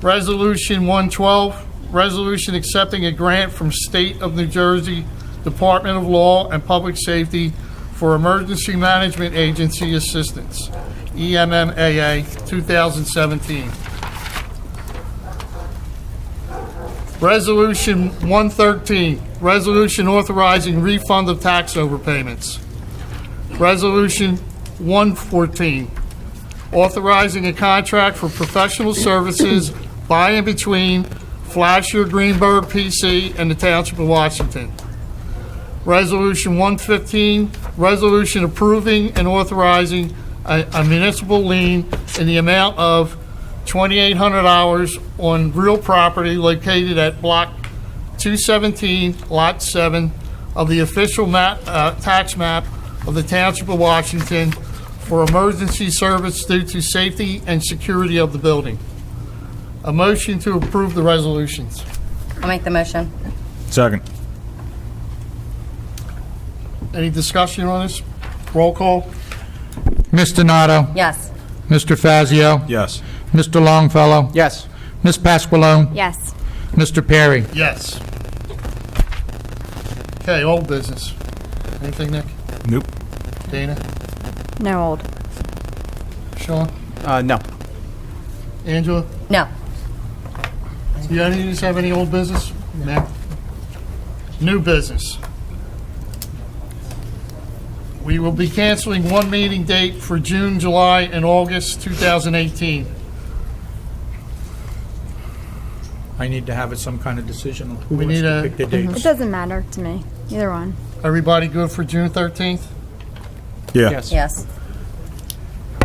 Resolution 112, resolution accepting a grant from State of New Jersey Department of Law and Public Safety for Emergency Management Agency Assistance, EMMAA 2017. Resolution 113, resolution authorizing refund of tax overpayments. Resolution 114, authorizing a contract for professional services by and between Flasher, Greenberg, PC, and the Township of Washington. Resolution 115, resolution approving and authorizing a municipal lien in the amount of $2,800 on real property located at Block 217, Lot 7 of the official tax map of the Township of Washington for emergency service due to safety and security of the building. A motion to approve the resolutions. I'll make the motion. Second. Any discussion on this? Roll call? Ms. Donato? Yes. Mr. Fazio? Yes. Mr. Longfellow? Yes. Ms. Pasqualone? Yes. Mr. Perry? Yes. Okay, old business. Anything, Nick? Nope. Dana? No old. Sean? No. Angela? No. Do you just have any old business? No. New business. We will be canceling one meeting date for June, July, and August 2018. I need to have some kind of decision on who We wants need to a- pick the It dates. doesn't matter to me. Either one. Everybody good for June 13th? Yeah. Yes. Yes.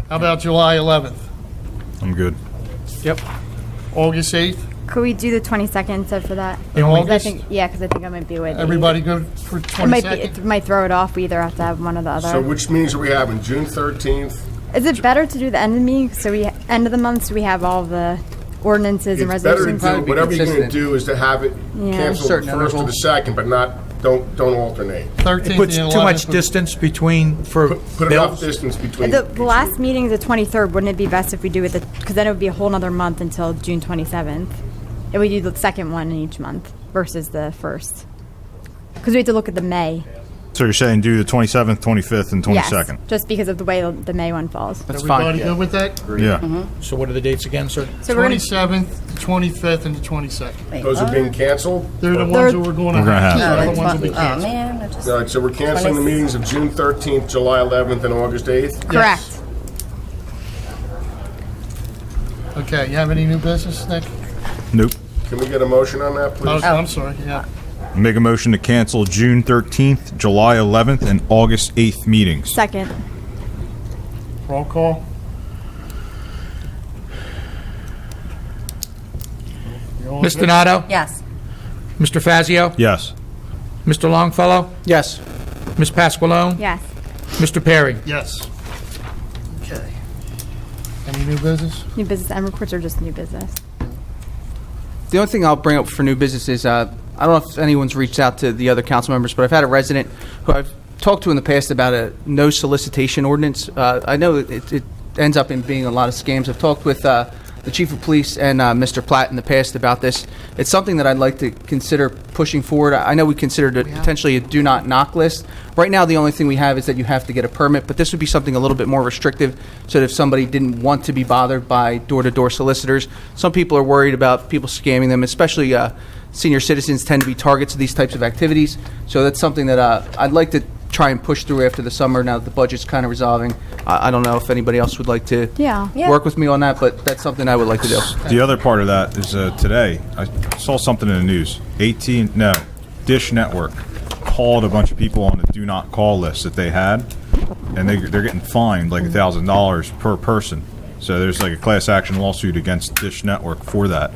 How about July 11th? I'm good. Yep. August 8th? Could we do the 22nd instead for that? In 'Cause August? because I think I might be away. the Everybody good for It might be. 22nd? It might throw it off. We either have to have one or the other. So which meetings are we having? June 13th? Is it better to do the end of the meeting, so we end of the month, so we have all the ordinances and It's better to resolutions? do, whatever you're going to consistent. do is to have it Yeah. canceled the Certain first or the intervals. second, but don't alternate. 13th It puts and too much 11th. distance between for Put enough bills. distance between. The last meeting is the 23rd. Wouldn't it be best if we do it because then it would be a whole nother month until June 27th? If we do the second one in each month versus the first. Because we have to look at the May. So you're saying do the 27th, 25th, and 22nd? Yes, just because of the way the May one falls. That's fine. Everybody good with that? Yeah. So what are the dates again, sir? So we're gonna, 27th, the 25th, and the 22nd. Wait, Those are what? being canceled? They're the They're- ones that we're going to We're gonna have. have. They're Oh, the that's ones that fine. we Oh, canceled. man. I just- All right, so we're canceling the meetings of June 13th, July 11th, and August 8th? correct. Okay, you have any new business, Nick? Nope. Can we get a motion on that, please? Oh, I'm sorry, yeah. Make a motion to cancel June 13th, July 11th, and August 8th meetings. Second. Roll call? You all Ms. good? Donato? Yes. Mr. Fazio? Yes. Mr. Longfellow? Yes. Ms. Pasqualone? Yes. Mr. Perry? Yes. Okay. Any new business? New business and reports are just new business. The only thing I'll bring up for new business is I don't know if anyone's reached out to the other council members, but I've had a resident who I've talked to in the past about a no solicitation ordinance. I know it ends up in being a lot of scams. I've talked with the chief of police and Mr. Platt in the past about this. It's something that I'd like to consider pushing forward. I know we considered it potentially a do not knock list. Right now, the only thing we have is that you have to get a permit, but this would be something a little bit more restrictive so that if somebody didn't want to be bothered by door-to-door solicitors, some people are worried about people scamming them, especially senior citizens tend to be targets of these types of activities. So that's something that I'd like to try and push through after the summer now that the budget's kind of resolving. I don't know if anybody else would like to Yeah. work with me on that, but that's something I would like to do. The other part of that is today, I saw something in the news. Dish Network called a bunch of people on a do not call list that they had, and they're getting fined like $1,000 per person. So there's like a class action lawsuit against Dish Network for that.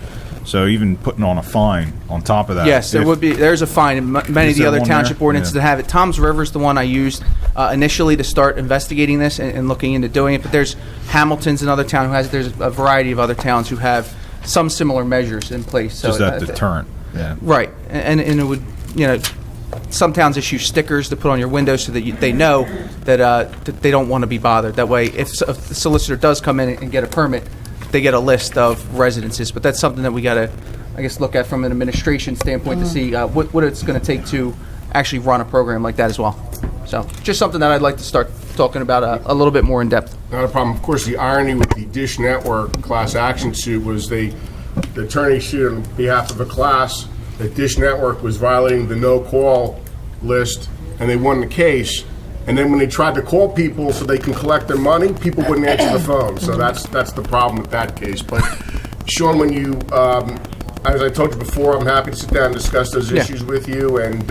So even putting on a fine on top of that. Yes, there would be. There's a fine in many of Is the there other one township there? ordinances Yeah. that have it. Tom's River is the one I used initially to start investigating this and looking into doing it. But there's Hamilton's another town who has it. There's a variety of other towns who have some similar measures in place. So Just that deterrent. Yeah. Right, and it would, some towns issue stickers to put on your windows so that they know that they don't want to be bothered. That way, if the solicitor does come in and get a permit, they get a list of residences. But that's something that we got to, I guess, look at from an administration standpoint to see what it's going to take to actually run a program like that as well. So just something that I'd like to start talking about a little bit more in depth. Not a problem. Of course, the irony with the Dish Network class action suit was the attorney sued on behalf of a class that Dish Network was violating the no-call list, and they won the case. And then when they tried to call people so they can collect their money, people wouldn't answer the phone. So that's the problem with that case. But Sean, when you as I told you before, I'm happy to sit down and discuss those issues with you, and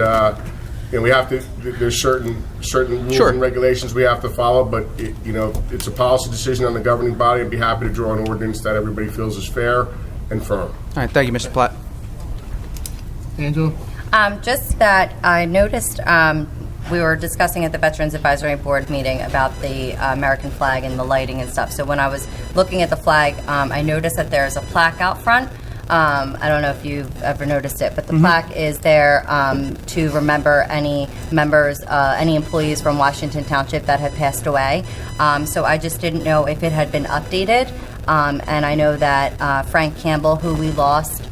we have to. There's certain rules and regulations we have to follow, but it's a policy decision on the governing body. I'd be happy to draw an ordinance that everybody feels is fair and firm. All right, thank you, Mr. Platt. Angela? Just that I noticed we were discussing at the Veterans Advisory Board meeting about the American flag and the lighting and stuff. So when I was looking at the flag, I noticed that there's a plaque out front. I don't know if you've ever noticed it, but the plaque is there to remember any members, any employees from Washington Township that had passed away. So I just didn't know if it had been updated. And I know that Frank Campbell, who we lost,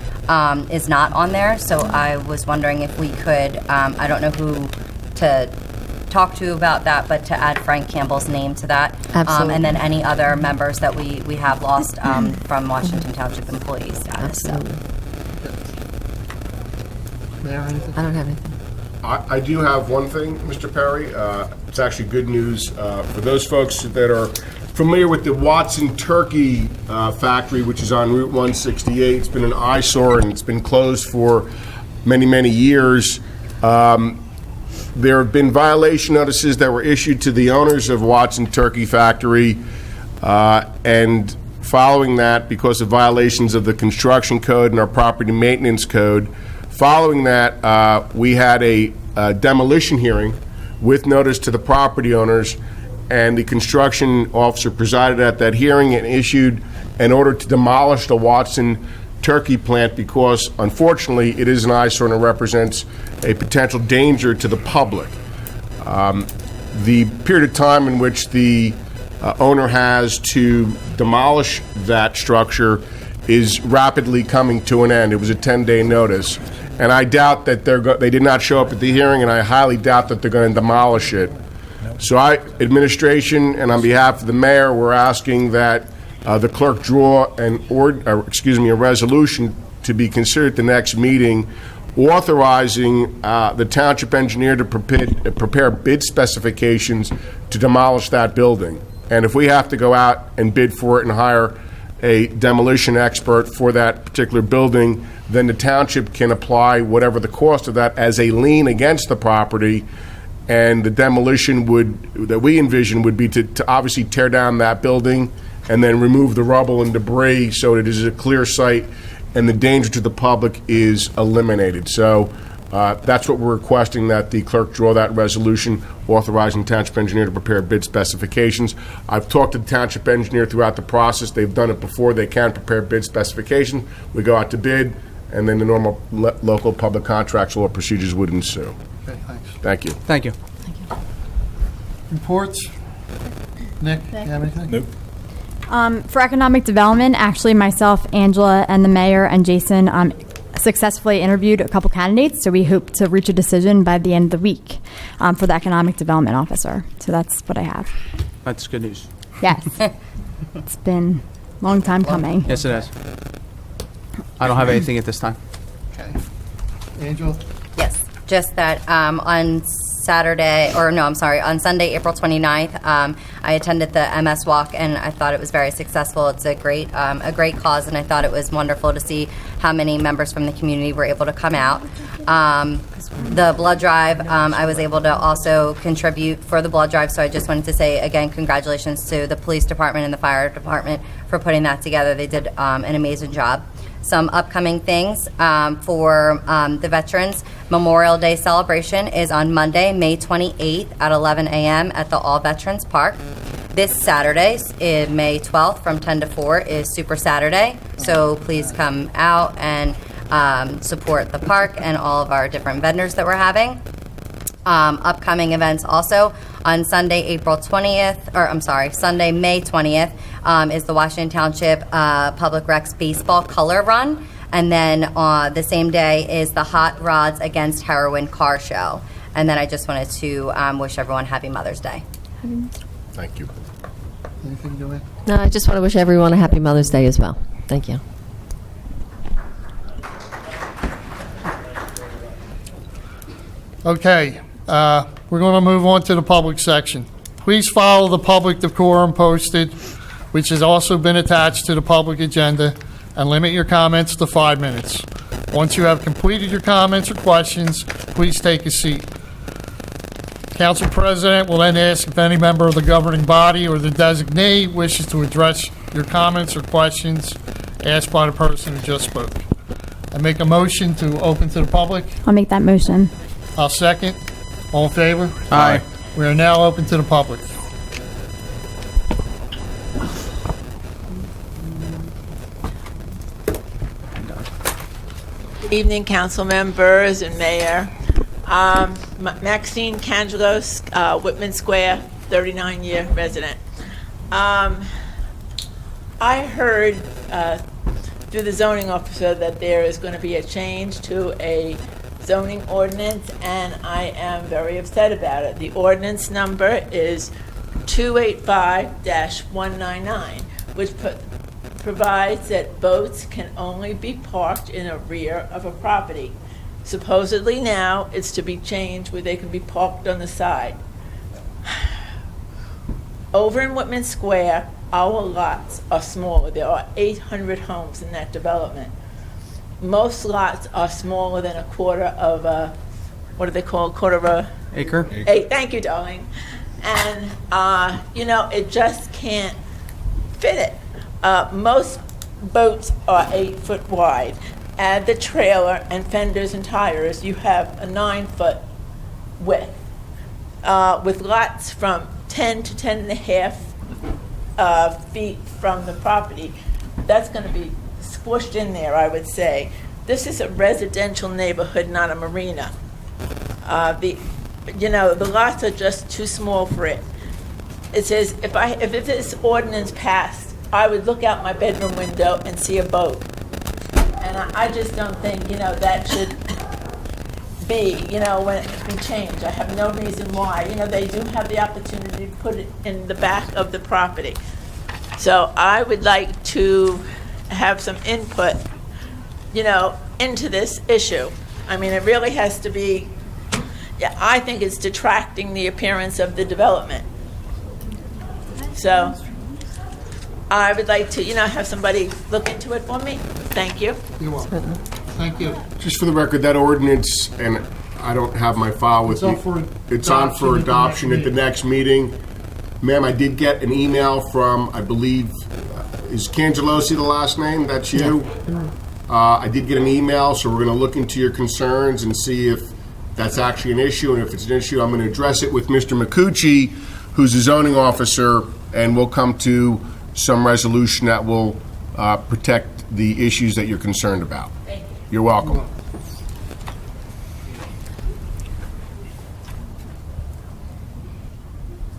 is not on there. So I was wondering if we could, I don't know who to talk to about that, but to add Frank Campbell's name to that. Absolutely. And then any other members that we have lost from Washington Township employee status. Absolutely. Mayor, anything? I don't have anything. I do have one thing, Mr. Perry. It's actually good news for those folks that are familiar with the Watson Turkey factory, which is on Route 168. It's been an eyesore and it's been closed for many, many years. There have been violation notices that were issued to the owners of Watson Turkey Factory, and following that, because of violations of the construction code and our property maintenance code, following that, we had a demolition hearing with notice to the property owners, and the construction officer presided at that hearing and issued an order to demolish the Watson Turkey plant because, unfortunately, it is an eyesore and it represents a potential danger to the public. The period of time in which the owner has to demolish that structure is rapidly coming to an end. It was a 10-day notice. And I doubt that they did not show up at the hearing, and I highly doubt that they're going to demolish it. So administration, and on behalf of the mayor, we're asking that the clerk draw a resolution to be considered at the next meeting, authorizing the township engineer to prepare bid specifications to demolish that building. And if we have to go out and bid for it and hire a demolition expert for that particular building, then the township can apply whatever the cost of that as a lien against the property. And the demolition that we envision would be to obviously tear down that building and then remove the rubble and debris so it is a clear site and the danger to the public is eliminated. So that's what we're requesting, that the clerk draw that resolution authorizing township engineer to prepare bid specifications. I've talked to the township engineer throughout the process. They've done it before. They can prepare bid specifications. We go out to bid, and then the normal local public contracts law procedures would ensue. Okay, thanks. Thank you. Thank you. Reports? Nick, you have anything? Nope. For economic development, actually myself, Angela, and the mayor and Jason successfully interviewed a couple candidates, so we hope to reach a decision by the end of the week for the economic development officer. So that's what I have. That's good news. Yes. It's been a long time coming. Yes, it has. I don't have anything at this time. Okay. Angela? Yes, just that on Sunday, April 29th, I attended the MS Walk, and I thought it was very successful. It's a great cause, and I thought it was wonderful to see how many members from the community were able to come out. The blood drive, I was able to also contribute for the blood drive, so I just wanted to say, again, congratulations to the police department and the fire department for putting that together. They did an amazing job. Some upcoming things for the veterans. Memorial Day celebration is on Monday, May 28th at 11 a.m. at the All Veterans Park. This Saturday, May 12th from 10 to 4 is Super Saturday. So please come out and support the park and all of our different vendors that we're having. Upcoming events also on Sunday, Sunday, May 20th is the Washington Township Public Recs Baseball Color Run. And then the same day is the Hot Rods Against Heroin Car Show. And then I just wanted to wish everyone Happy Mother's Day. Thank you. Anything, Joanne? No, I just want to wish everyone a happy Mother's Day as well. Thank you. Okay, we're going to move on to the public section. Please follow the public decorum posted, which has also been attached to the public agenda. and limit your comments to 5 minutes. Once you have completed your comments or questions, please take a seat. Council President will then ask if any member of the governing body or the designee wishes to address your comments or questions asked by the person who just spoke. I make a motion to open to the public. I'll make that motion. I'll second. All in favor? Aye. We are now open to the public. Good evening, council members and mayor. Maxine Cangelos, Whitman Square, 39-year resident. I heard through the zoning officer that there is going to be a change to a zoning ordinance, and I am very upset about it. The ordinance number is 285-199, which provides that boats can only be parked in the rear of a property. Supposedly now, it's to be changed where they can be parked on the side. Over in Whitman Square, our lots are smaller. There are 800 homes in that development. Most lots are smaller than a quarter of a, what do they call, a quarter of a? Acre. Thank you, darling. And, it just can't fit it. Most boats are 8 foot wide. Add the trailer and fenders and tires, you have a 9-foot width. With lots from 10 to 10 and a half feet from the property, that's going to be squished in there, I would say. This is a residential neighborhood, not a marina. The lots are just too small for it. It says if this ordinance passed, I would look out my bedroom window and see a boat. And I just don't think, that should be, when it be changed. I have no reason why. They do have the opportunity to put it in the back of the property. So I would like to have some input, into this issue. I mean, it really has to be, I think it's detracting the appearance of the development. So I would like to, have somebody look into it for me. Thank you. You're welcome. Thank you. Just for the record, that ordinance, and I don't have my file with me. It's on for adoption at the next meeting. Ma'am, I did get an email from, I believe, is Cangelosi the last name? That's you? Yeah. I did get an email, so we're going to look into your concerns and see if that's actually an issue. And if it's an issue, I'm going to address it with Mr. McCucci, who's the zoning officer, and we'll come to some resolution that will protect the issues that you're concerned about. Thank you. You're welcome.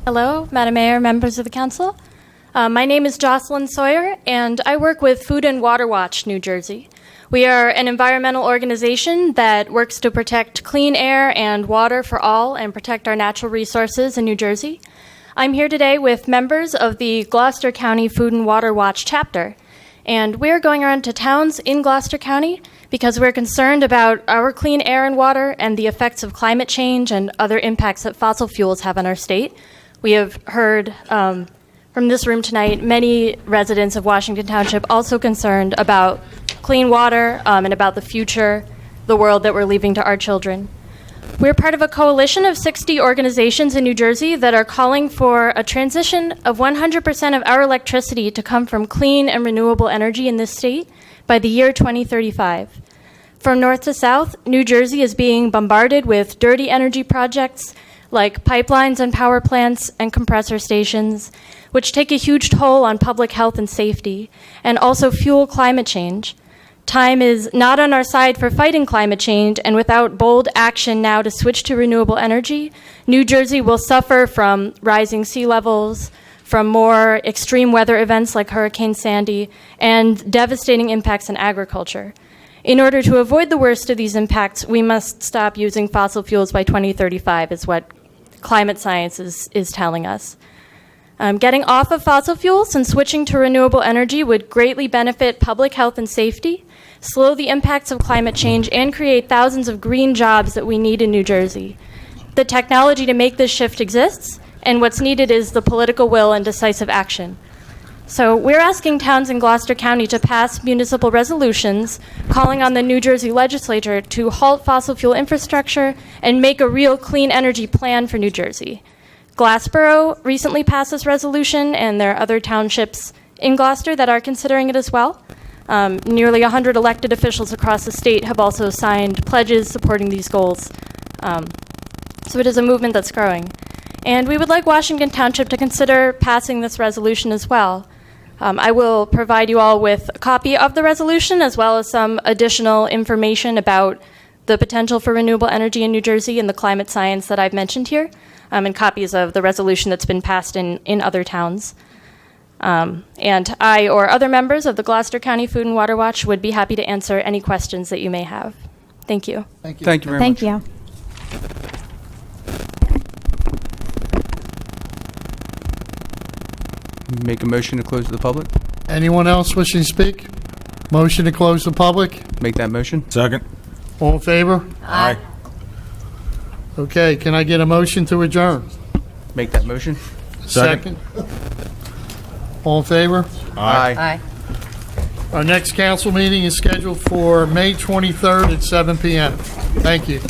Hello, Madam Mayor, members of the council. My name is Jocelyn Sawyer, and I work with Food and Water Watch New Jersey. We are an environmental organization that works to protect clean air and water for all and protect our natural resources in New Jersey. I'm here today with members of the Gloucester County Food and Water Watch chapter, and we're going around to towns in Gloucester County because we're concerned about our clean air and water and the effects of climate change and other impacts that fossil fuels have on our state. We have heard from this room tonight many residents of Washington Township also concerned about clean water and about the future, the world that we're leaving to our children. We're part of a coalition of 60 organizations in New Jersey that are calling for a transition of 100% of our electricity to come from clean and renewable energy in this state by the year 2035. From north to south, New Jersey is being bombarded with dirty energy projects like pipelines and power plants and compressor stations, which take a huge toll on public health and safety and also fuel climate change. Time is not on our side for fighting climate change, and without bold action now to switch to renewable energy, New Jersey will suffer from rising sea levels, from more extreme weather events like Hurricane Sandy, and devastating impacts in agriculture. In order to avoid the worst of these impacts, we must stop using fossil fuels by 2035, is what climate science is telling us. Getting off of fossil fuels and switching to renewable energy would greatly benefit public health and safety, slow the impacts of climate change, and create thousands of green jobs that we need in New Jersey. The technology to make this shift exists, and what's needed is the political will and decisive action. So we're asking towns in Gloucester County to pass municipal resolutions calling on the New Jersey legislature to halt fossil fuel infrastructure and make a real clean energy plan for New Jersey. Glassboro recently passed this resolution, and there are other townships in Gloucester that are considering it as well. Nearly 100 elected officials across the state have also signed pledges supporting these goals. So it is a movement that's growing. And we would like Washington Township to consider passing this resolution as well. I will provide you all with a copy of the resolution as well as some additional information about the potential for renewable energy in New Jersey and the climate science that I've mentioned here, and copies of the resolution that's been passed in other towns. And I or other members of the Gloucester County Food and Water Watch would be happy to answer any questions that you may have. Thank you. Thank you. Thank you very much. Thank you. Make a motion to close to the public? Anyone else wishing to speak? Motion to close the public? Make that motion. Second. All in favor? Aye. Okay, can I get a motion to adjourn? Make that motion. Second. All in favor? Aye. Our next council meeting is scheduled for May 23rd at 7 p.m. Thank you.